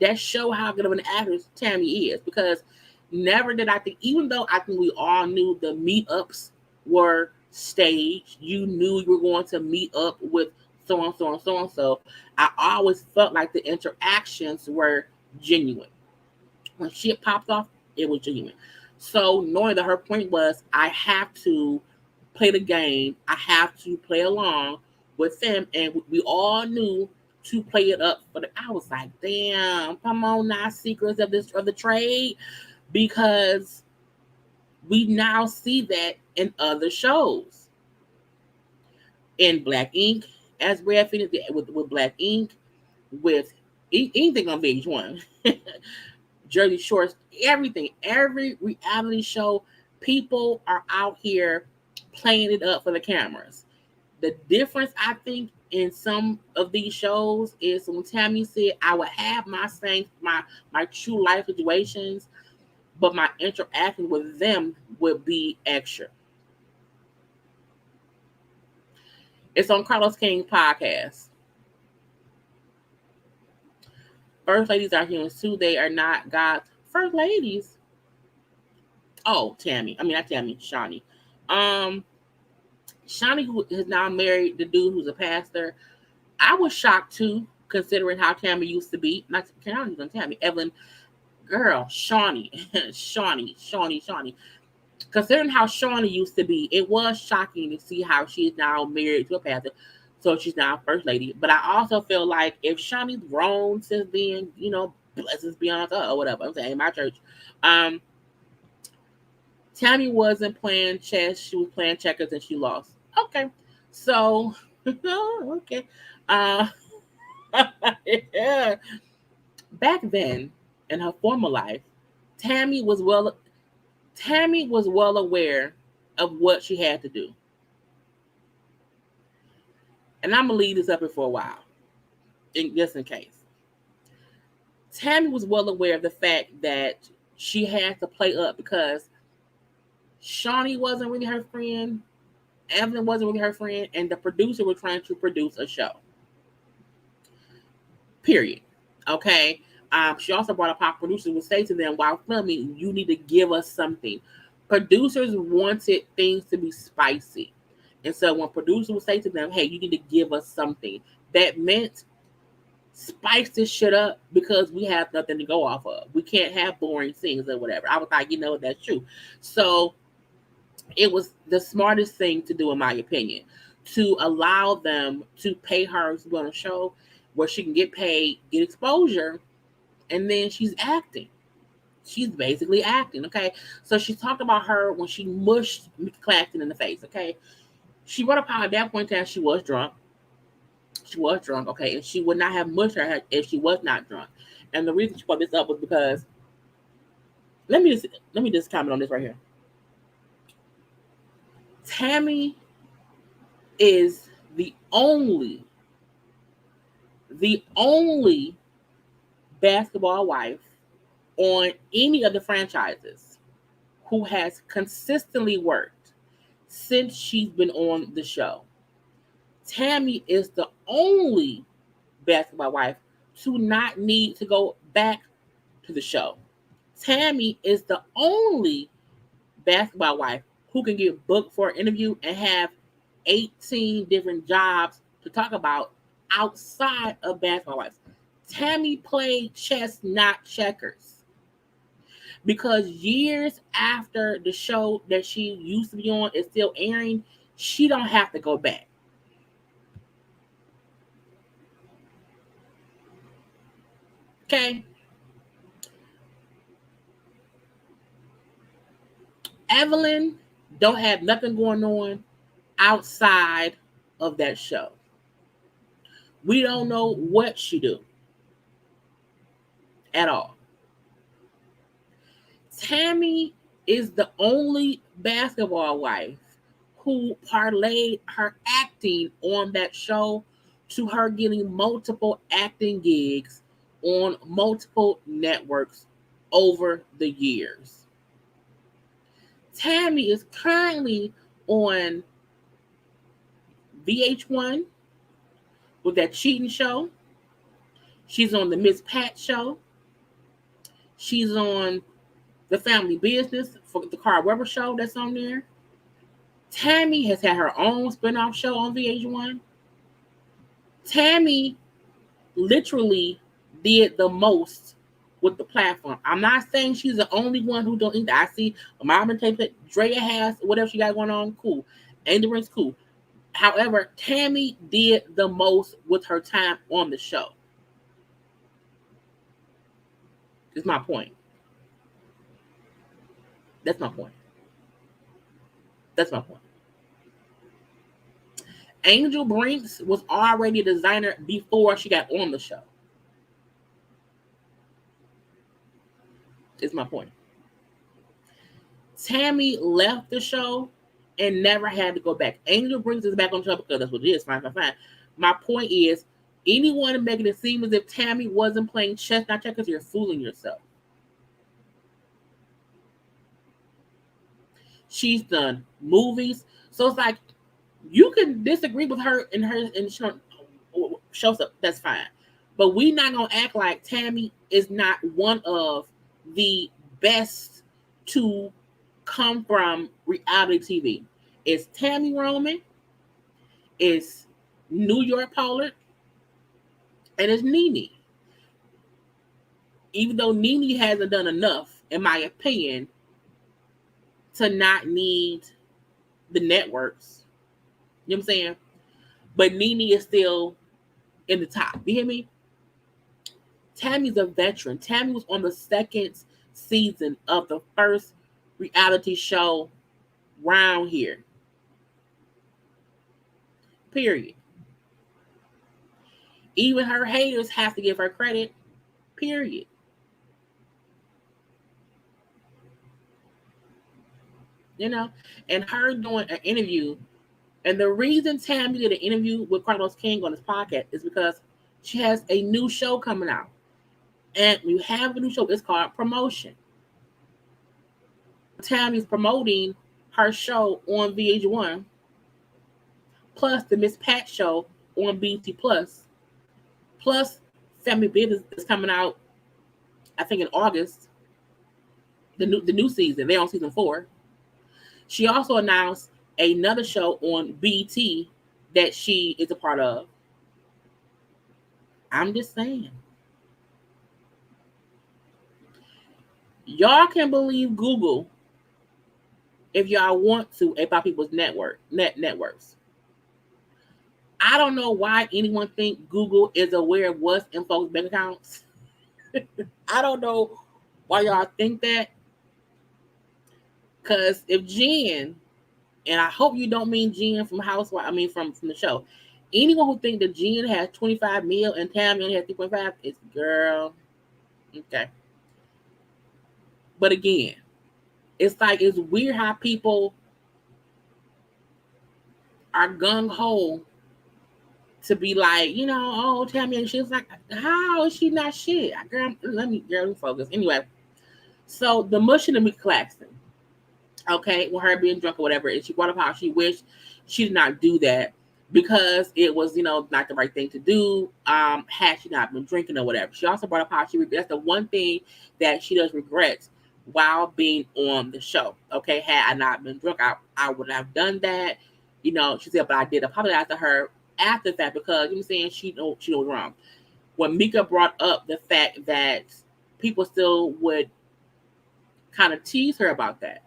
[SPEAKER 1] That show how good of an actress Tami is. Because never did I think, even though I think we all knew the meetups were staged, you knew you were going to meet up with so and so and so and so. I always felt like the interactions were genuine. When shit popped off, it was genuine. So knowing that her point was, I have to play the game, I have to play along with them, and we all knew to play it up. But I was like, damn, come on now, secrets of the trade, because we now see that in other shows. In Black Ink, as Red Phoenix with Black Ink, with anything on VH1. Jersey Shores, everything, every reality show, people are out here playing it up for the cameras. The difference, I think, in some of these shows is when Tammy said, I would have my true life situations, but my interaction with them would be extra. It's on Carlos King's podcast. First ladies are humans too. They are not God's first ladies. Oh, Tammy. I mean, not Tammy, Shawnee. Shawnee, who is now married the dude who's a pastor. I was shocked too, considering how Tammy used to be. Not Tammy, Evelyn, girl, Shawnee, Shawnee. Considering how Shawnee used to be, it was shocking to see how she is now married to a pastor. So she's now first lady. But I also feel like if Shawnee's grown since being, blessings be on her or whatever, I'm saying in my church, Tammy wasn't playing chess. She was playing checkers and she lost. Okay. So, okay. Uh, yeah. Back then, in her former life, Tammy was well aware of what she had to do. And I'm going to leave this up here for a while, just in case. Tammy was well aware of the fact that she had to play up because Shawnee wasn't really her friend, Evelyn wasn't really her friend, and the producer was trying to produce a show. Period. Okay. She also brought up how producers would say to them while filming, you need to give us something. Producers wanted things to be spicy. And so when producers would say to them, hey, you need to give us something, that meant spice this shit up because we have nothing to go off of. We can't have boring scenes or whatever. I was like, that's true. So it was the smartest thing to do, in my opinion, to allow them to pay her to go on a show where she can get paid, get exposure, and then she's acting. She's basically acting, okay? So she talked about her when she mushed Mickey Claxton in the face, okay? She wrote up how at that point in time she was drunk. She was drunk, okay? And she would not have mushed her if she was not drunk. And the reason she brought this up was because let me just comment on this right here. Tammy is the only basketball wife on any of the franchises who has consistently worked since she's been on the show. Tammy is the only basketball wife to not need to go back to the show. Tammy is the only basketball wife who can get booked for an interview and have 18 different jobs to talk about outside of basketball wives. Tammy played chess, not checkers. Because years after the show that she used to be on is still airing, she don't have to go back. Okay? Evelyn don't have nothing going on outside of that show. We don't know what she do at all. Tammy is the only basketball wife who parlayed her acting on that show to her getting multiple acting gigs on multiple networks over the years. Tammy is currently on VH1 with that cheating show. She's on the Miss Pat show. She's on the Family Business for the Carl Weber show that's on there. Tammy has had her own spinoff show on VH1. Tammy literally did the most with the platform. I'm not saying she's the only one who don't either. I see Mom and Tape, Drea has whatever she got going on, cool. Angel cool. However, Tammy did the most with her time on the show. Is my point. That's my point. That's my point. Angel Brinks was already a designer before she got on the show. Is my point. Tammy left the show and never had to go back. Angel Brinks is back on the show because that's what it is. Fine. My point is, anyone making it seem as if Tammy wasn't playing chess, not checkers, you're fooling yourself. She's done movies. So it's like, you can disagree with her and shows up. That's fine. But we're not going to act like Tammy is not one of the best to come from reality TV. It's Tammy Roman, it's New York Pollard, and it's Nene. Even though Nene hasn't done enough, in my opinion, to not need the networks. You know what I'm saying? But Nene is still in the top. You hear me? Tammy's a veteran. Tammy was on the second season of the first reality show round here. Period. Even her haters have to give her credit. Period. You know? And her doing an interview. And the reason Tammy did an interview with Carlos King on his podcast is because she has a new show coming out. And when you have a new show, it's called Promotion. Tammy's promoting her show on VH1, plus the Miss Pat show on BT Plus, plus Family Business is coming out, I think in August. The new season. They're on season 4. She also announced another show on BT that she is a part of. I'm just saying. Y'all can believe Google if y'all want to about people's networks. I don't know why anyone think Google is aware of what's in folks' bank accounts. I don't know why y'all think that. Because if Jen, and I hope you don't mean Jen from Housewives, I mean from the show. Anyone who think that Jen has 25 mil and Tammy only has 3.5, it's girl. Okay. But again, it's like, it's weird how people are gung-ho to be like, you know, oh, Tammy, and she's like, how is she not shit? Girl, let me focus. Anyway, so the mushing and me Claxton, okay, with her being drunk or whatever, and she brought up how she wished she did not do that because it was, you know, not the right thing to do, had she not been drinking or whatever. She also brought up how that's the one thing that she does regret while being on the show. Okay, had I not been drunk, I would have done that. You know, she said, but I did apologize to her after that because, you know what I'm saying, she was wrong. When Mika brought up the fact that people still would kind of tease her about that.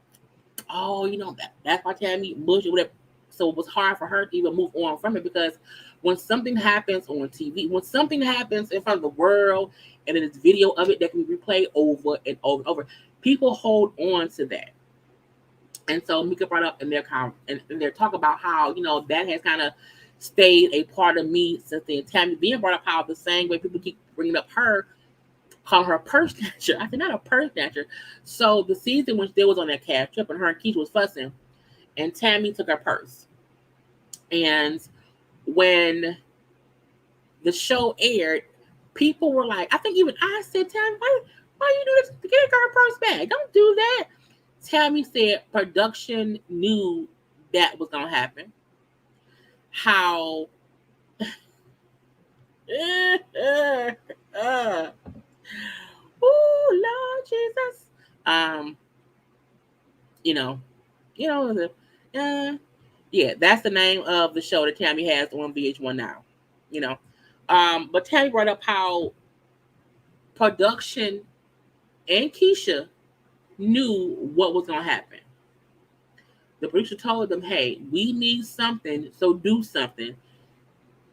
[SPEAKER 1] Oh, you know, that's why Tammy bullshit, whatever. So it was hard for her to even move on from it because when something happens on TV, when something happens in front of the world and there's video of it that can be replayed over and over and over, people hold on to that. And so Mika brought up in their talk about how, you know, that has kind of stayed a part of me since then. Tammy being brought up how the same way people keep bringing up her, calling her a purse snatcher. I said, not a purse snatcher. So the season when they was on that cash trip and her and Keisha was fussing, and Tammy took her purse. And when the show aired, people were like, I think even I said, Tammy, why you do this? Get a girl purse back. Don't do that. Tammy said production knew that was going to happen. How oh Lord Jesus. You know, yeah, that's the name of the show that Tammy has on VH1 now. You know. But Tammy brought up how production and Keisha knew what was gonna happen. The producer told them, hey, we need something, so do something.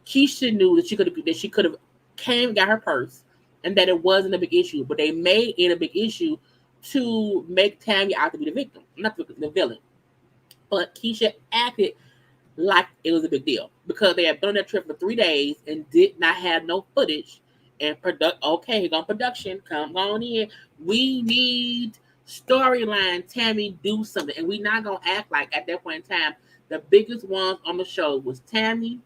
[SPEAKER 1] Keisha knew that she could have came and got her purse and that it wasn't a big issue, but they made it a big issue to make Tammy out to be the victim, not the villain. But Keisha acted like it was a big deal because they had been on that trip for 3 days and did not have no footage. And okay, here on production, come on in. We need storyline. Tammy, do something, and we not gonna act like at that point in time the biggest ones on the show was Tammy,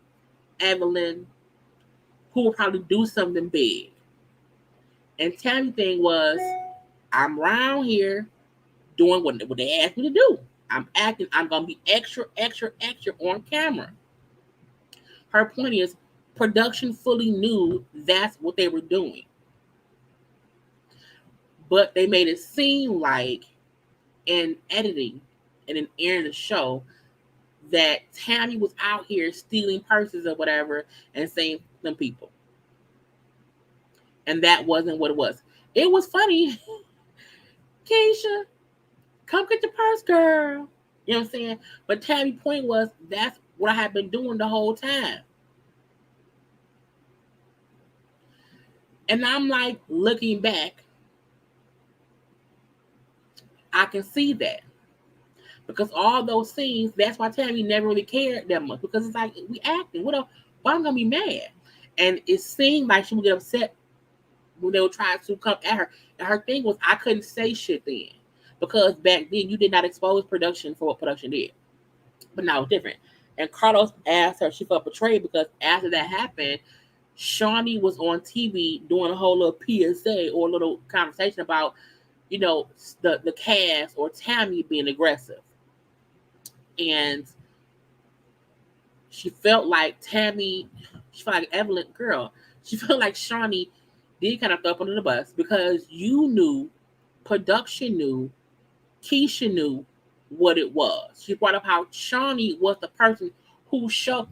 [SPEAKER 1] Evelyn, who will probably do something big. And Tammy thing was, I'm around here doing what they asked me to do. I'm acting. I'm gonna be extra on camera. Her point is, production fully knew that's what they were doing, but they made it seem like in editing and in airing the show that Tammy was out here stealing purses or whatever and saying them people, and that wasn't what it was. It was funny, Keisha, come get the purse, girl. You know what I'm saying? But Tammy's point was, that's what I have been doing the whole time. And I'm like, looking back, I can see that. Because all those scenes, that's why Tammy never really cared that much. Because it's like, we acting. Why am I going to be mad? And it seemed like she would get upset when they were trying to come at her. And her thing was, I couldn't say shit then. Because back then, you did not expose production for what production did. But now it's different. And Carlos asked her, she felt betrayed because after that happened, Shawnee was on TV doing a whole little PSA or a little conversation about, the cast or Tammy being aggressive. And she felt like Tammy, she felt like Evelyn, girl, she felt like Shawnee did kind of throw up under the bus because you knew, production knew, Keisha knew what it was. She brought up how Shawnee was the person who showed,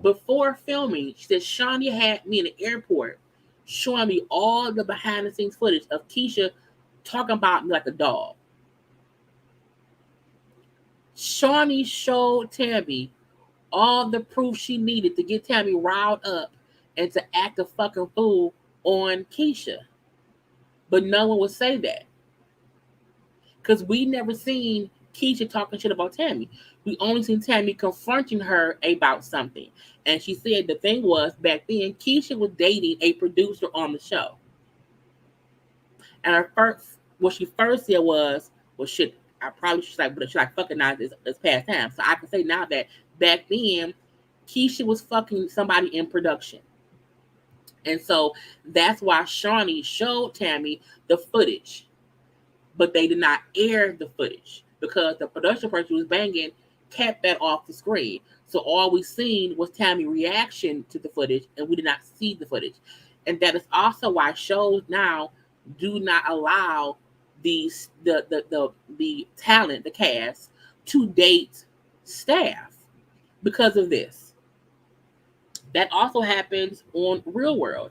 [SPEAKER 1] before filming, she said Shawnee had me in the airport showing me all the behind the scenes footage of Keisha talking about me like a dog. Shawnee showed Tammy all the proof she needed to get Tammy riled up and to act a fucking fool on Keisha. But no one would say that. Because we never seen Keisha talking shit about Tammy. We only seen Tammy confronting her about something. And she said the thing was, back then, Keisha was dating a producer on the show. And what she first said was, well, shit, I probably should fucking now it's past time. So I can say now that back then, Keisha was fucking somebody in production. And so that's why Shawnee showed Tammy the footage. But they did not air the footage because the production person who was banging kept that off the screen. So all we seen was Tammy's reaction to the footage, and we did not see the footage. And that is also why shows now do not allow the talent, the cast, to date staff because of this. That also happens on Real World.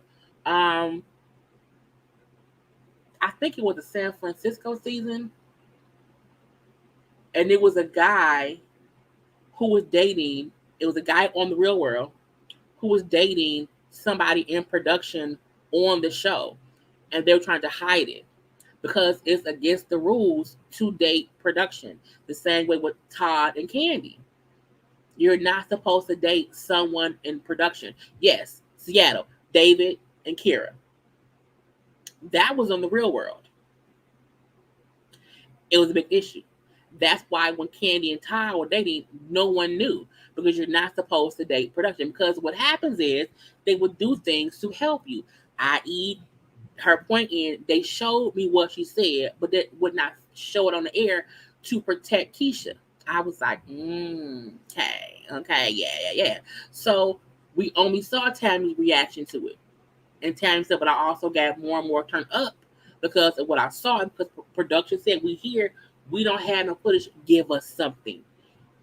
[SPEAKER 1] I think it was the San Francisco season. And it was a guy who was dating, it was a guy on the Real World who was dating somebody in production on the show. And they were trying to hide it because it's against the rules to date production. The same way with Todd and Candy. You're not supposed to date someone in production. Yes, Seattle, David and Kira. That was on the Real World. It was a big issue. That's why when Candy and Ty were dating, no one knew, because you're not supposed to date production. Because what happens is they would do things to help you, i.e., her point in they showed me what she said, but they would not show it on the air to protect Keisha. I was like, okay, yeah. So we only saw Tammy's reaction to it. And Tammy said, but I also got more and more turned up because of what I saw. Because production said, we don't have no footage. Give us something.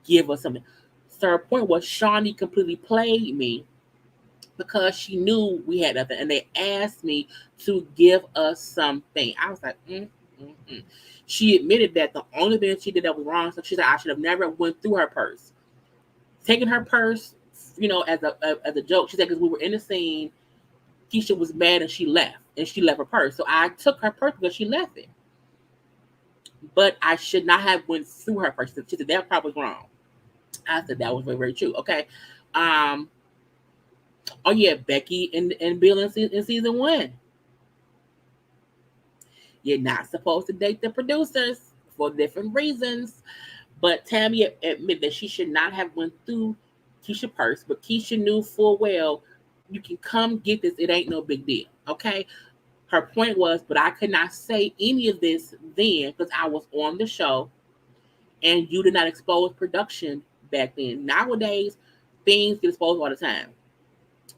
[SPEAKER 1] Give us something. So her point was Shawnee completely played me because she knew we had nothing. And they asked me to give us something. I was like, mm. She admitted that the only thing she did that was wrong. So she said, I should have never went through her purse. Taking her purse, as a joke. She said, because we were in the scene, Keisha was mad and she left. And she left her purse. So I took her purse because she left it. But I should not have went through her purse. She said, that probably was wrong. I said, that was very, very true. Okay. Oh, yeah, Becky and Bill in season 1. You're not supposed to date the producers for different reasons. But Tammy admitted that she should not have went through Keisha's purse. But Keisha knew full well, you can come get this. It ain't no big deal. Okay. Her point was, but I could not say any of this then because I was on the show and you did not expose production back then. Nowadays, things get exposed all the time.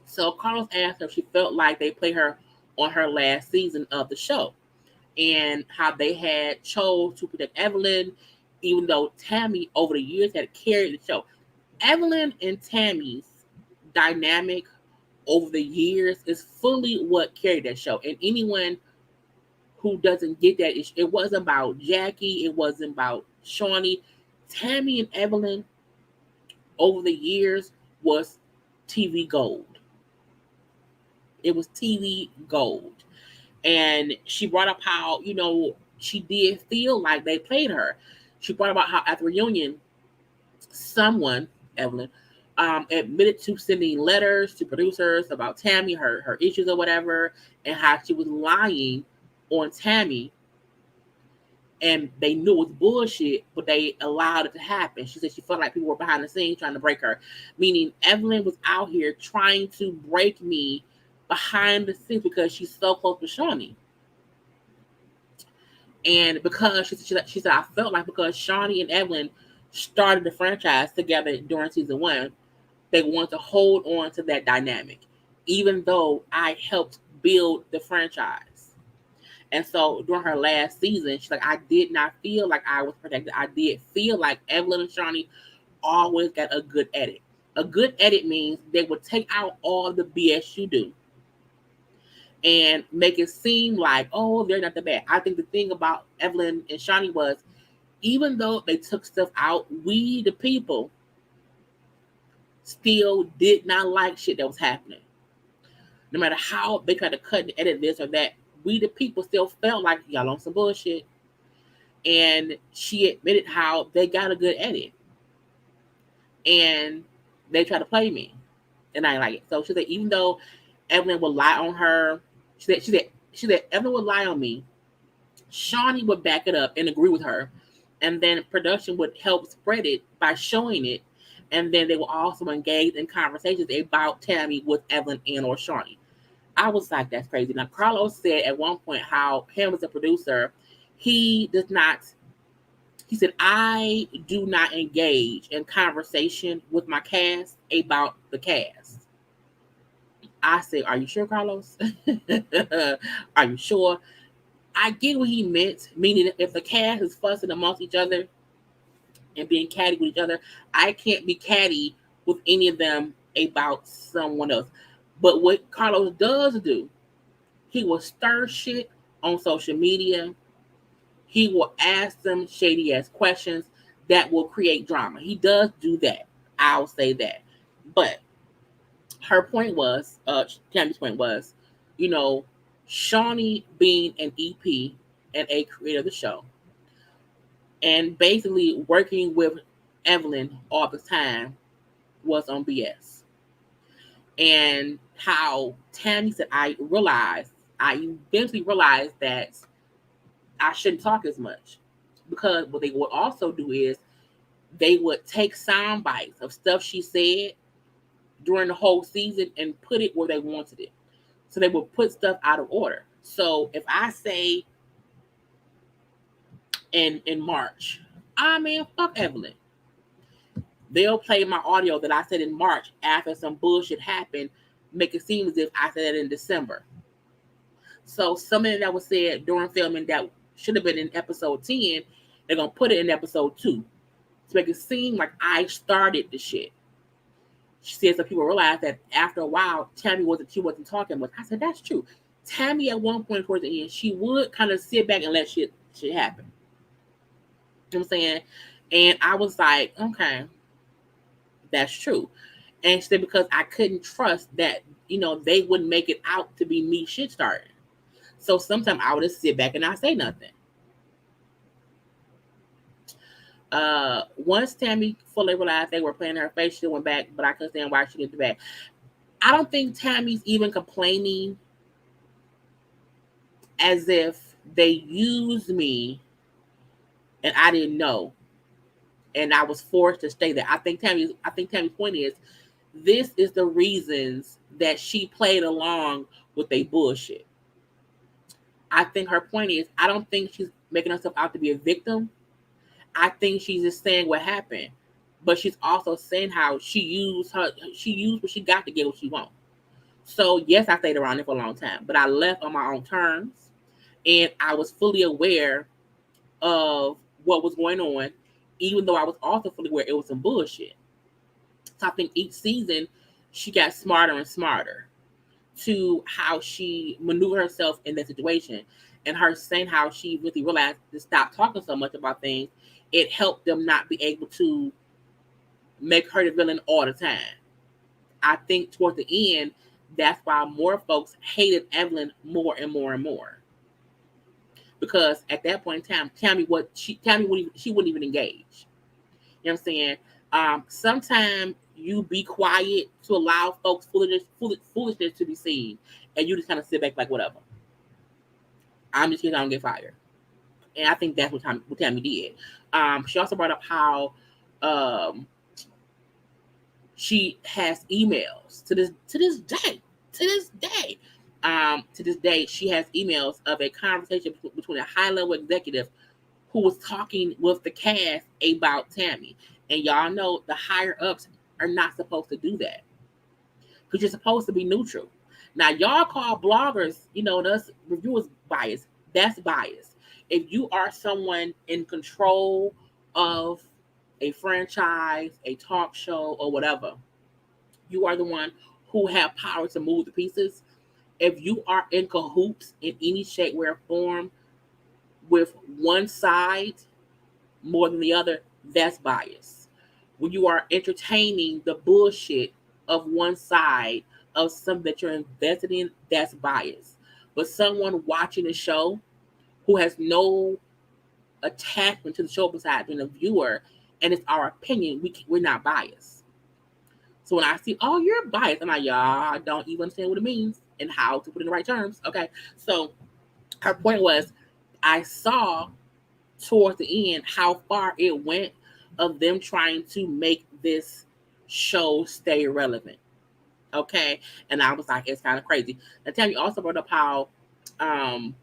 [SPEAKER 1] So Carlos asked her if she felt like they played her on her last season of the show and how they had chose to protect Evelyn, even though Tammy over the years had carried the show. Evelyn and Tammy's dynamic over the years is fully what carried that show. And anyone who doesn't get that, it wasn't about Jackie, it wasn't about Shawnee. Tammy and Evelyn over the years was TV gold. It was TV gold. And she brought up how, she did feel like they played her. She brought about how at the reunion, someone, Evelyn, admitted to sending letters to producers about Tammy, her issues or whatever, and how she was lying on Tammy. And they knew it was bullshit, but they allowed it to happen. She said she felt like people were behind the scenes trying to break her. Meaning Evelyn was out here trying to break me behind the scenes because she's so close to Shawnee. And because she said, I felt like because Shawnee and Evelyn started the franchise together during season 1, they wanted to hold on to that dynamic, even though I helped build the franchise. And so during her last season, she's like, I did not feel like I was protected. I did feel like Evelyn and Shawnee always got a good edit. A good edit means they would take out all the BS you do and make it seem like, oh, they're not that bad. I think the thing about Evelyn and Shawnee was, even though they took stuff out, we, the people, still did not like shit that was happening. No matter how they tried to cut and edit this or that, we, the people, still felt like y'all on some bullshit. And she admitted how they got a good edit. And they tried to play me. And I like it. So she said, even though Evelyn would lie on her, she said Evelyn would lie on me, Shawnee would back it up and agree with her. And then production would help spread it by showing it. And then they will also engage in conversations about Tammy with Evelyn and or Shawnee. I was like, that's crazy. Now, Carlos said at one point how him as a producer, he said, I do not engage in conversation with my cast about the cast. I said, are you sure, Carlos? Are you sure? I get what he meant, meaning if the cast is fussing amongst each other and being catty with each other, I can't be catty with any of them about someone else. But what Carlos does do, he will stir shit on social media. He will ask them shady ass questions that will create drama. He does do that. I'll say that. But her point was, Tammy's point was, Shawnee being an EP and a creator of the show, and basically working with Evelyn all the time was on BS. And how Tammy said, I eventually realized that I shouldn't talk as much because what they would also do is they would take sound bites of stuff she said during the whole season and put it where they wanted it. So they would put stuff out of order. So if I say in March, I mean, fuck Evelyn, they'll play my audio that I said in March after some bullshit happened, make it seem as if I said it in December. So something that was said during filming that should have been in episode 10, they're gonna put it in episode 2 to make it seem like I started the shit. She said some people realized that after a while, Tammy wasn't talking much. I said that's true. Tammy at one point towards the end, she would kind of sit back and let shit happen. You know what I'm saying? And I was like, okay, that's true. And she said because I couldn't trust that, they wouldn't make it out to be me shit starting. So sometimes I would just sit back and not say nothing. Once Tammy fully realized they were playing her face, she went back, but I couldn't understand why she did back. I don't think Tammy's even complaining as if they used me and I didn't know, and I was forced to stay there. I think Tammy's point is this is the reasons that she played along with their bullshit. I think her point is I don't think she's making herself out to be a victim. I think she's just saying what happened, but she's also saying how she used what she got to get what she wants. So yes, I stayed around there for a long time, but I left on my own terms, and I was fully aware of what was going on, even though I was also fully aware it was some bullshit. So I think each season she got smarter and smarter to how she maneuvered herself in that situation, and her saying how she really realized to stop talking so much about things. It helped them not be able to make her the villain all the time. I think towards the end, that's why more folks hated Evelyn more and more and more. Because at that point in time, Tammy wouldn't even engage. You know what I'm saying? Sometimes you be quiet to allow folks foolishness to be seen, and you just kind of sit back like whatever. I'm just here, I don't get fired. And I think that's what Tammy did. She also brought up how she has emails to this day. To this day, she has emails of a conversation between a high-level executive who was talking with the cast about Tammy. And y'all know the higher-ups are not supposed to do that. Because you're supposed to be neutral. Now, y'all call bloggers, us reviewers bias. That's bias. If you are someone in control of a franchise, a talk show, or whatever, you are the one who have power to move the pieces. If you are in cahoots in any shape, way, or form with one side more than the other, that's bias. When you are entertaining the bullshit of one side of something that you're invested in, that's bias. But someone watching the show who has no attachment to the show besides being a viewer, and it's our opinion, we're not biased. So when I see, oh, you're biased, I'm like, y'all, I don't even understand what it means and how to put it in the right terms. Okay, so her point was, I saw towards the end how far it went of them trying to make this show stay relevant. Okay, and I was like, it's kind of crazy. And Tammy also brought up how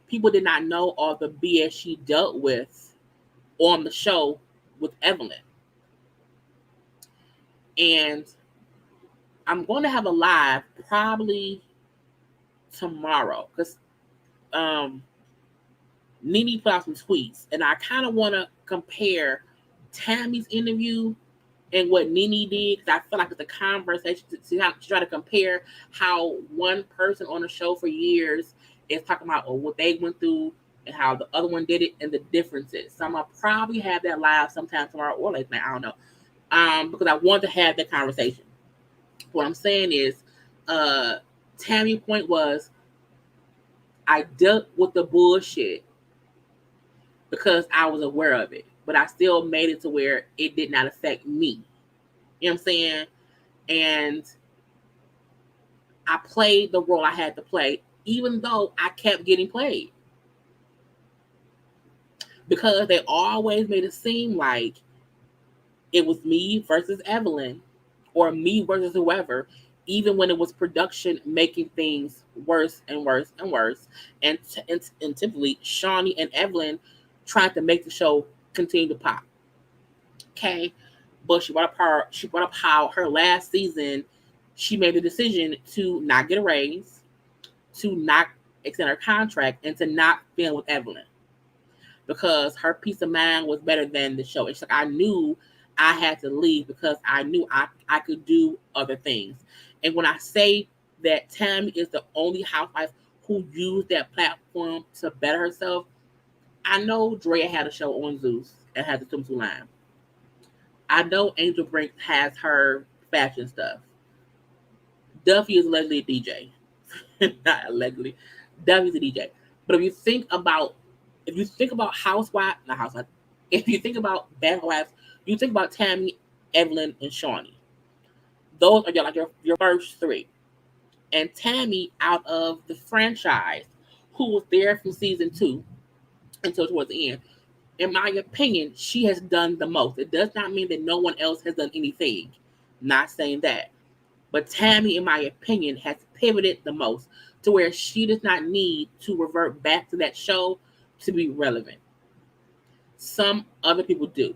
[SPEAKER 1] people did not know all the BS she dealt with on the show with Evelyn. And I'm going to have a live probably tomorrow because Nene put out some tweets, and I kind of want to compare Tammy's interview and what Nene did, because I feel like it's a conversation to try to compare how one person on the show for years is talking about what they went through and how the other one did it and the differences. So I'm going to probably have that live sometime tomorrow or late night, I don't know, because I want to have that conversation. What I'm saying is, Tammy's point was, I dealt with the bullshit because I was aware of it, but I still made it to where it did not affect me. You know what I'm saying? And I played the role I had to play, even though I kept getting played. because they always made it seem like it was me versus Evelyn or me versus whoever, even when it was production making things worse and worse and worse. And typically, Shawnee and Evelyn tried to make the show continue to pop. Okay. But she brought up how her last season she made the decision to not get a raise, to not extend her contract, and to not film with Evelyn because her peace of mind was better than the show. It's like I knew I had to leave because I knew I could do other things. And when I say that Tammy is the only housewife who used that platform to better herself, I know Drea had a show on Zeus and had the swimsuit line. I know Angel Brink has her fashion stuff. Duffy is allegedly a DJ. Not allegedly. Duffy's a DJ. But if you think about housewife, not housewife, if you think about bad wives, you think about Tammy, Evelyn, and Shawnee. Those are your first three. And Tammy, out of the franchise, who was there from season 2 until towards the end, in my opinion, she has done the most. It does not mean that no one else has done anything. Not saying that. But Tammy, in my opinion, has pivoted the most to where she does not need to revert back to that show to be relevant. Some other people do.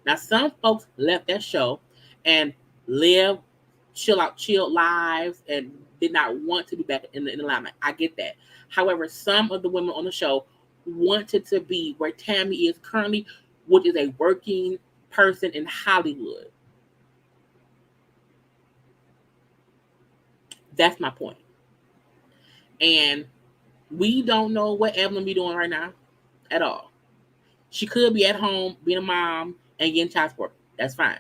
[SPEAKER 1] Now, some folks left that show and live chill lives and did not want to be back in the limelight. I get that. However, some of the women on the show wanted to be where Tammy is currently, which is a working person in Hollywood. That's my point. And we don't know what Evelyn be doing right now at all. She could be at home being a mom and getting child support. That's fine.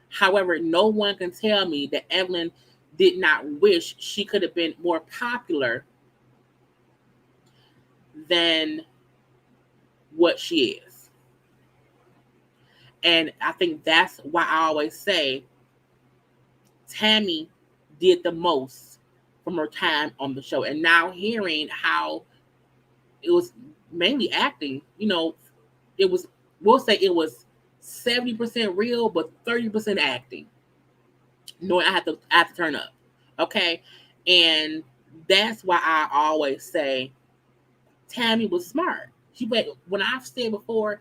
[SPEAKER 1] However, no one can tell me that Evelyn did not wish she could have been more popular than what she is. And I think that's why I always say Tammy did the most from her time on the show. And now hearing how it was mainly acting, it was, we'll say it was 70% real, but 30% acting. Knowing I have to turn up. Okay. And that's why I always say Tammy was smart. When I've said before,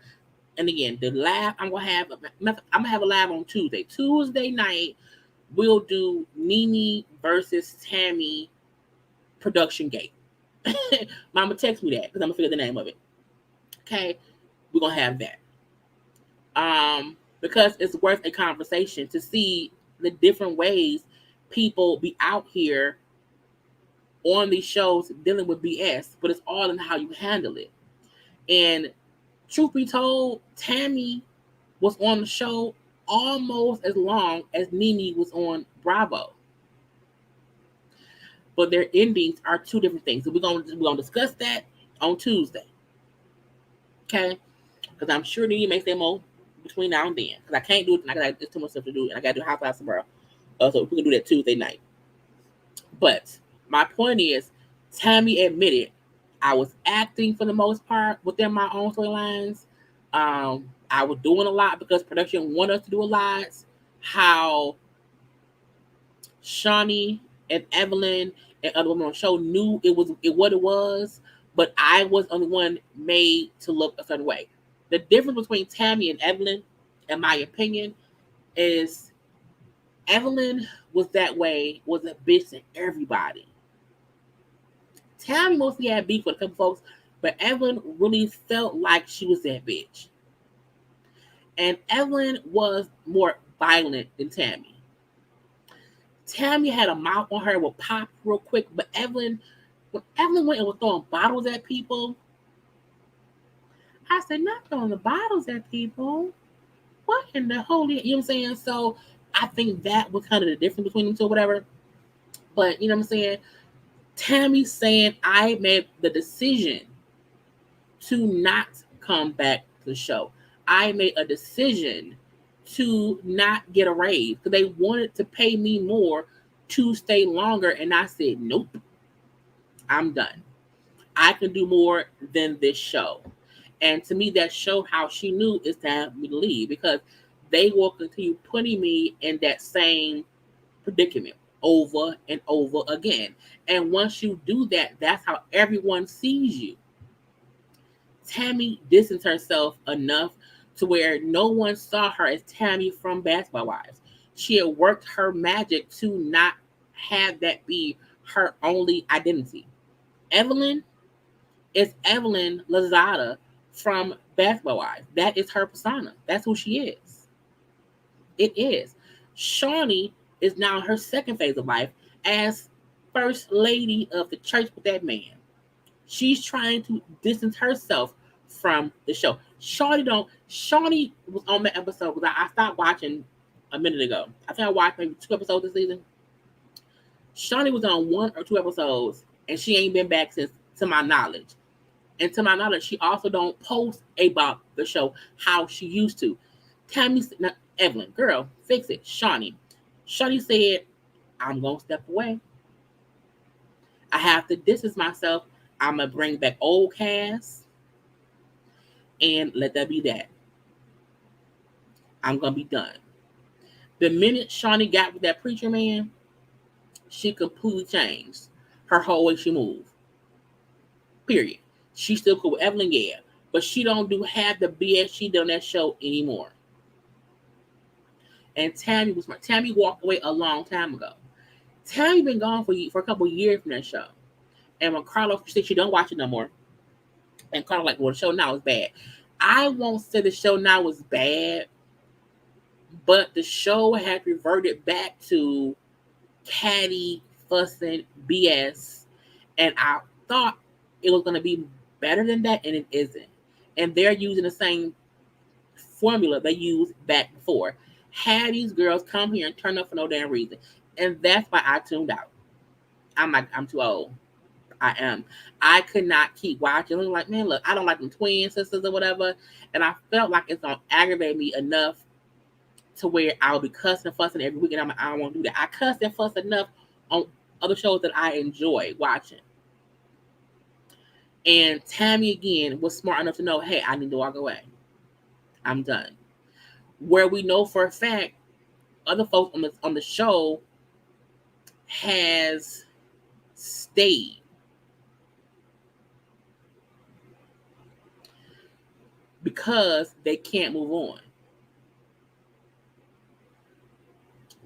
[SPEAKER 1] and again, the live I'm gonna have a live on Tuesday. Tuesday night, we'll do Nene versus Tammy production gate. Mama text me that because I'm gonna figure the name of it. Okay, we're gonna have that. Because it's worth a conversation to see the different ways people be out here on these shows dealing with BS, but it's all in how you handle it. And truth be told, Tammy was on the show almost as long as Nene was on Bravo. But their endings are two different things. So we're gonna discuss that on Tuesday. Okay? Because I'm sure Nene makes them more between now and then. Because I can't do it. There's too much stuff to do, and I gotta do Housewives tomorrow. So we can do that Tuesday night. But my point is, Tammy admitted I was acting for the most part within my own storylines. I was doing a lot because production wanted us to do a lot. How Shawnee and Evelyn and other women on the show knew what it was, but I was the only one made to look a certain way. The difference between Tammy and Evelyn, in my opinion, is Evelyn was that way, was a bitch to everybody. Tammy mostly had beef with a couple folks, but Evelyn really felt like she was that bitch. And Evelyn was more violent than Tammy. Tammy had a mouth on her, would pop real quick, but when Evelyn went and was throwing bottles at people, I said, not throwing the bottles at people. What in the holy, you know what I'm saying? So I think that was kind of the difference between them two, whatever. But you know what I'm saying? Tammy saying I made the decision to not come back to the show. I made a decision to not get a raise because they wanted to pay me more to stay longer. And I said, nope, I'm done. I can do more than this show. And to me, that showed how she knew it's time for me to leave, because they will continue putting me in that same predicament over and over again. And once you do that, that's how everyone sees you. Tammy distanced herself enough to where no one saw her as Tammy from Basketball Wives. She had worked her magic to not have that be her only identity. Evelyn is Evelyn Lozada from Basketball Wives. That is her persona. That's who she is. It is. Shawnee is now in her second phase of life as first lady of the church with that man. She's trying to distance herself from the show. Shawnee was on that episode because I stopped watching a minute ago. I think I watched maybe 2 episodes this season. Shawnee was on 1 or 2 episodes, and she ain't been back since, to my knowledge. And to my knowledge, she also don't post about the show how she used to. Tammy, Evelyn, girl, fix it. Shawnee said, I'm going to step away. I have to distance myself. I'm going to bring back old Cass and let that be that. I'm going to be done. The minute Shawnee got with that preacher man, she completely changed her whole way she moved. Period. She's still cool with Evelyn, yeah, but she don't do half the BS she did on that show anymore. And Tammy was smart. Tammy walked away a long time ago. Tammy been gone for a couple of years from that show. And when Karla said she don't watch it no more, and Karla like, well, the show now is bad. I won't say the show now is bad, but the show had reverted back to catty, fussing, BS. And I thought it was going to be better than that, and it isn't. And they're using the same formula they used back before. Had these girls come here and turn up for no damn reason. And that's why I tuned out. I'm like, I'm too old. I am. I could not keep watching. I was like, man, look, I don't like them twin sisters or whatever. And I felt like it's going to aggravate me enough to where I'll be cussing and fussing every week. And I'm like, I don't want to do that. I cuss and fuss enough on other shows that I enjoy watching. And Tammy, again, was smart enough to know, hey, I need to walk away. I'm done. Where we know for a fact, other folks on the show has stayed. Because they can't move on.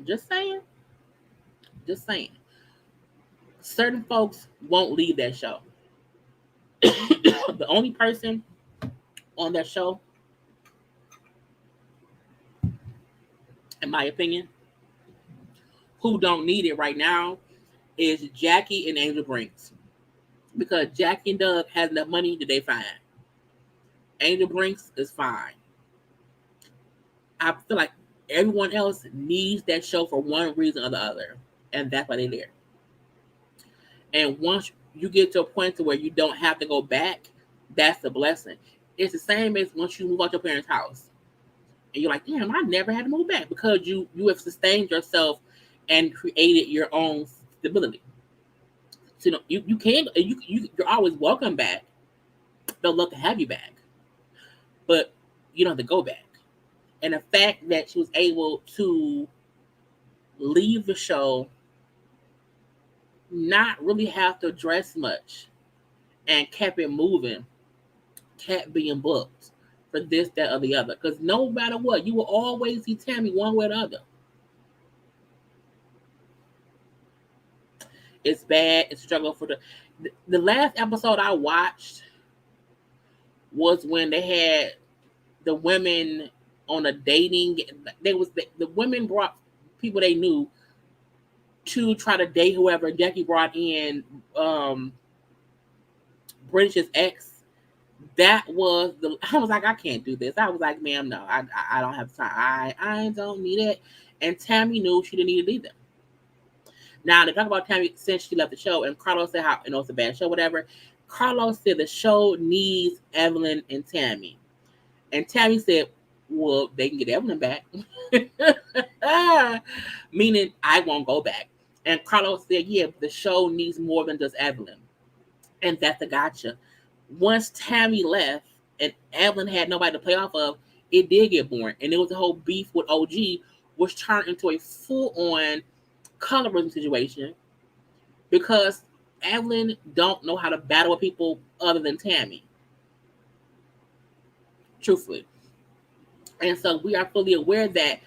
[SPEAKER 1] Just saying. Certain folks won't leave that show. The only person on that show, in my opinion, who don't need it right now is Jackie and Angel Brinks. Because Jackie and Doug has enough money that they fine. Angel Brinks is fine. I feel like everyone else needs that show for one reason or the other. And that's why they're there. And once you get to a point to where you don't have to go back, that's a blessing. It's the same as once you move out your parents' house. And you're like, damn, I never had to move back, because you have sustained yourself and created your own stability. So you can you're always welcome back. They'll love to have you back. But you don't have to go back. And the fact that she was able to leave the show, not really have to address much, and kept it moving, kept being booked for this, that, or the other. Because no matter what, you will always see Tammy one way or the other. It's bad. It's a struggle for the last episode I watched was when they had the women on a dating. The women brought people they knew to try to date whoever. Jackie brought in Bridget's ex. That was I was like, I can't do this. I was like, ma'am, no, I don't have time. I don't need it. And Tammy knew she didn't need it either. Now they talk about Tammy since she left the show, and Carlos said how it's a bad show, whatever. Carlos said the show needs Evelyn and Tammy. And Tammy said, well, they can get Evelyn back. Meaning I won't go back. And Carlos said, yeah, the show needs more than just Evelyn. And that's a gotcha. Once Tammy left, and Evelyn had nobody to play off of, it did get boring. And it was a whole beef with OG, which turned into a full-on colorism situation because Evelyn don't know how to battle with people other than Tammy. Truthfully. And so we are fully aware that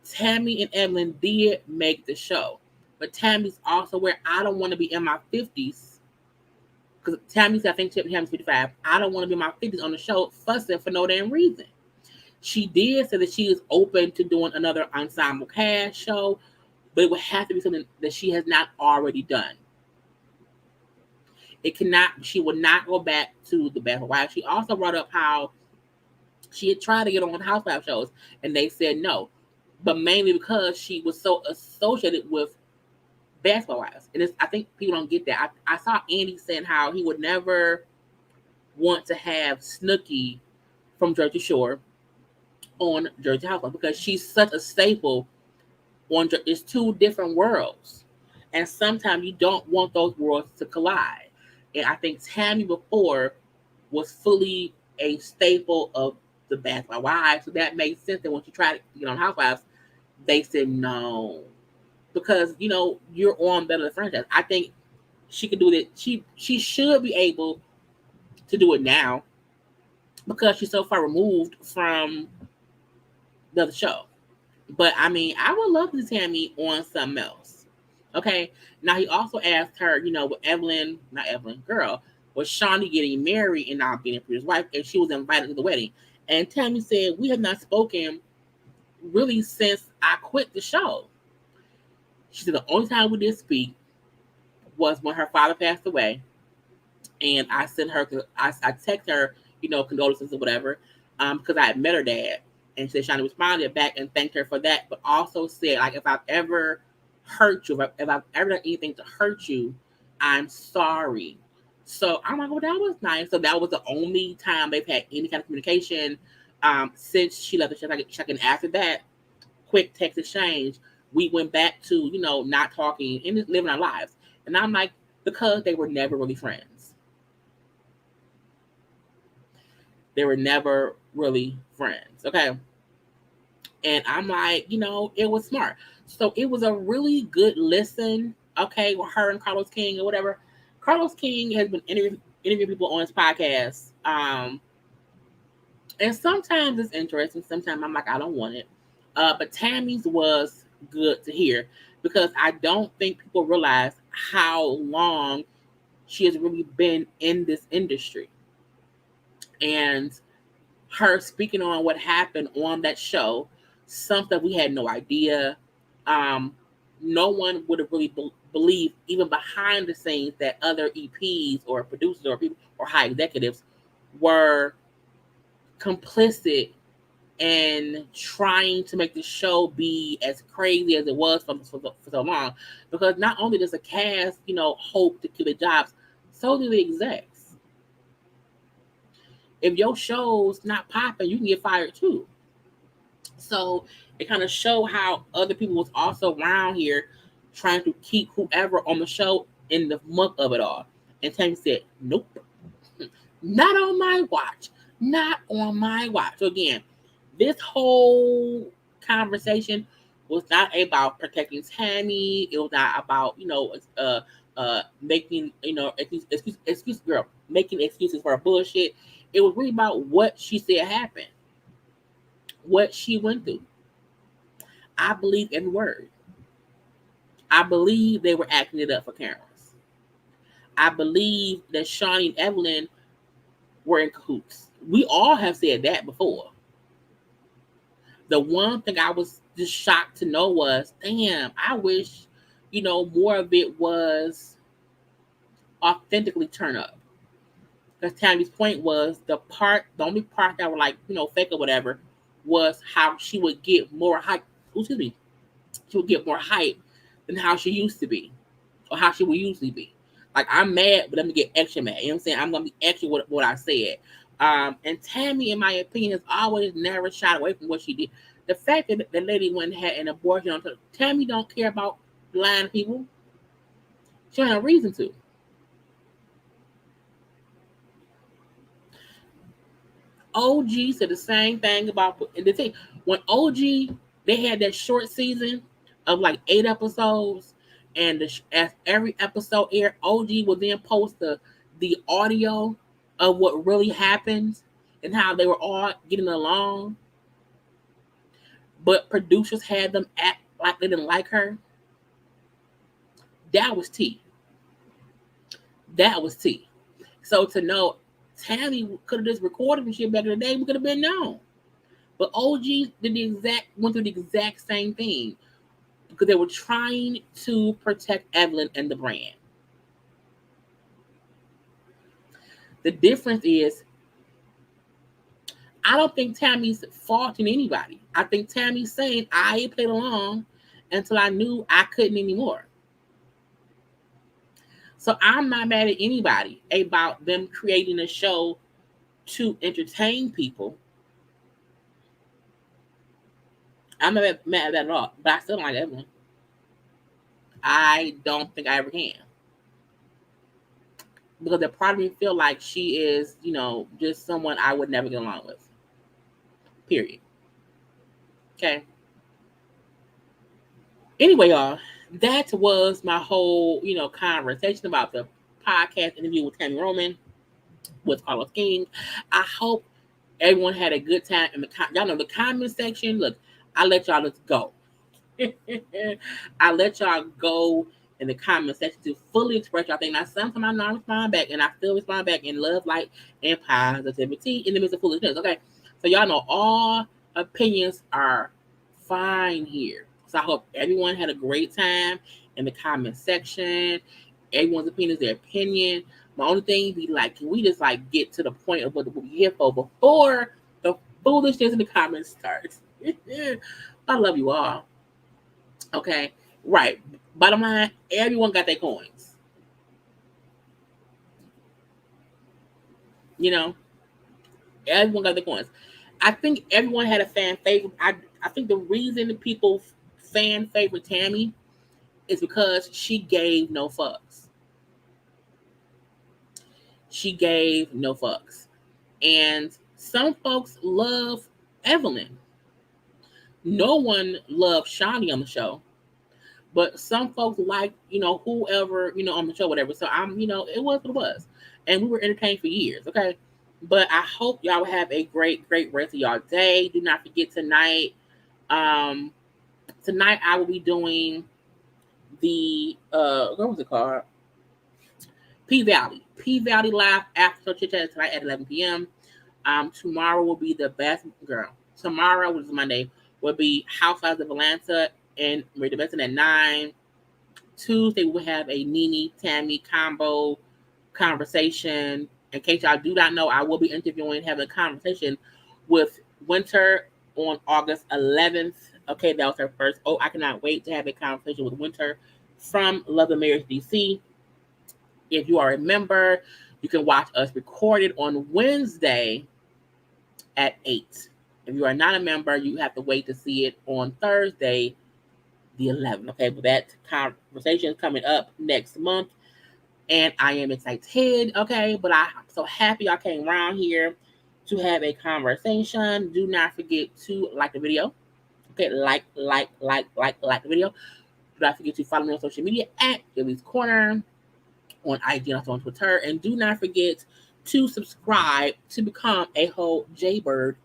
[SPEAKER 1] Tammy and Evelyn did make the show. But Tammy's also where I don't want to be in my 50s. Because Tammy's, I think Tammy's 55. I don't want to be in my 50s on the show fussing for no damn reason. She did say that she is open to doing another ensemble cast show, but it would have to be something that she has not already done. She would not go back to the Bachelor Wives. She also brought up how she had tried to get on the Housewives shows, and they said no. But mainly because she was so associated with Basketball Wives. And I think people don't get that. I saw Andy saying how he would never want to have Snooki from Jersey Shore on Jersey Housewives because she's such a staple on it's two different worlds. And sometimes you don't want those worlds to collide. And I think Tammy before was fully a staple of the Basketball Wives. So that made sense that when she tried to get on Housewives, they said no. Because, you're on better than franchise. I think she could do it. She should be able to do it now because she's so far removed from the other show. But, I mean, I would love to see Tammy on something else. Okay? Now, he also asked her, with was Shawnee getting married and not being his wife, and she was invited to the wedding. And Tammy said, we have not spoken really since I quit the show. She said the only time we did speak was when her father passed away. And I sent her, I texted her, condolences or whatever, because I had met her dad. And she said Shawnee responded back and thanked her for that, but also said, like, if I've ever hurt you, if I've ever done anything to hurt you, I'm sorry. So I'm like, well, that was nice. So that was the only time they've had any kind of communication since she left the show. And after that, quick text exchange, we went back to, not talking and just living our lives. And I'm like, because they were never really friends. They were never really friends. Okay. And I'm like, it was smart. So it was a really good listen. Okay. With her and Carlos King or whatever. Carlos King has been interviewing people on his podcast. And sometimes it's interesting. Sometimes I'm like, I don't want it. But Tammy's was good to hear because I don't think people realize how long she has really been in this industry. And her speaking on what happened on that show, something we had no idea. No one would have really believed, even behind the scenes, that other EPs or producers or people or high executives were complicit in trying to make the show be as crazy as it was for so long. Because not only does the cast, hope to keep their jobs, so do the execs. If your show's not popping, you can get fired too. So it kind of show how other people was also around here trying to keep whoever on the show in the muck of it all. And Tammy said, nope, not on my watch. Not on my watch. So again, this whole conversation was not about protecting Tammy. It was not about, making, making excuses for bullshit. It was really about what she said happened, what she went through. I believe every word. I believe they were acting it up for cameras. I believe that Shawnee and Evelyn were in cahoots. We all have said that before. The one thing I was just shocked to know was, damn, I wish, more of it was authentically turn up. Because Tammy's point was the only part that were like, fake or whatever, was how she would get more hype. She would get more hype than how she used to be, or how she would usually be. Like, I'm mad, but let me get extra mad. You know what I'm saying? I'm gonna be extra with what I said. And Tammy, in my opinion, has always never shied away from what she did. The fact that the lady went and had an abortion on her, Tammy don't care about blind people. She don't have a reason to. OG said the same thing about, and the thing, when OG, they had that short season of like 8 episodes, and as every episode aired, OG would then post the audio of what really happened and how they were all getting along, but producers had them act like they didn't like her. That was tea. That was tea. So to know Tammy could have just recorded and shit back in the day, we could have been known. But OG went through the exact same thing because they were trying to protect Evelyn and the brand. The difference is, I don't think Tammy's faulting anybody. I think Tammy's saying, I played along until I knew I couldn't anymore. So I'm not mad at anybody about them creating a show to entertain people. I'm not mad at that at all. But I still don't like Evelyn. I don't think I ever can. Because the part of me feel like she is, just someone I would never get along with. Period. Okay. Anyway, y'all, that was my whole, conversation about the podcast interview with Tammy Roman with Karla Pace. I hope everyone had a good time in y'all know the comment section. Look, I let y'all just go. I let y'all go in the comment section to fully express y'all thing. Now, sometimes I not respond back, and I still respond back in love, light, and positivity in the midst of foolishness. Okay, so y'all know all opinions are fine here. So I hope everyone had a great time in the comment section. Everyone's opinion is their opinion. My only thing be like, can we just like get to the point of what we're here for before the foolishness in the comments starts? I love you all. Okay, right. Bottom line, everyone got their coins. Everyone got their coins. I think everyone had a fan favorite. I think the reason that people fan favorite Tammy is because she gave no fucks. She gave no fucks. And some folks love Evelyn. No one loved Shani on the show. But some folks like, whoever, on the show, whatever. So it was what it was. And we were entertained for years, okay? But I hope y'all will have a great, great rest of y'all day. Do not forget tonight. Tonight I will be doing the what was it called? P Valley. P Valley live after Chit Chat tonight at 11 p.m. Tomorrow will be the best girl. Tomorrow, which is Monday, will be Housewives of Atlanta and Marie the Benson at 9. Tuesday, we'll have a Nene Tammy combo conversation. In case y'all do not know, I will be having a conversation with Winter on August 11th. Okay, that was her first. Oh, I cannot wait to have a conversation with Winter from Love and Marriage DC. If you are a member, you can watch us recorded on Wednesday at 8. If you are not a member, you have to wait to see it on Thursday, the 11th. Okay, but that conversation is coming up next month, and I am excited. Okay, but I'm so happy y'all came around here to have a conversation. Do not forget to like the video. Okay, like the video. Do not forget to follow me on social media at JayLeesCorner on IG and also on Twitter. And do not forget to subscribe to become a whole JayBird.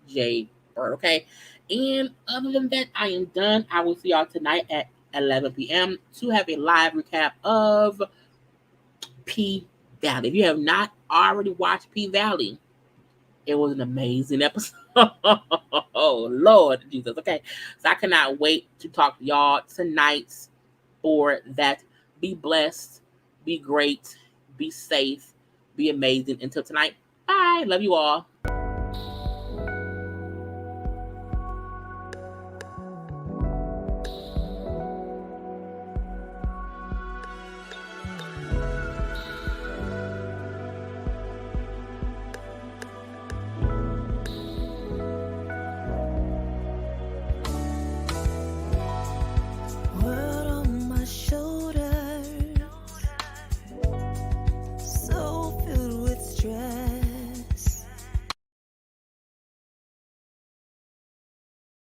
[SPEAKER 1] Okay. And other than that, I am done. I will see y'all tonight at 11 p.m. to have a live recap of P Valley. If you have not already watched P Valley, it was an amazing episode. Oh, Lord Jesus. Okay. So I cannot wait to talk to y'all tonight for that. Be blessed. Be great. Be safe. Be amazing. Until tonight. Bye. Love you all.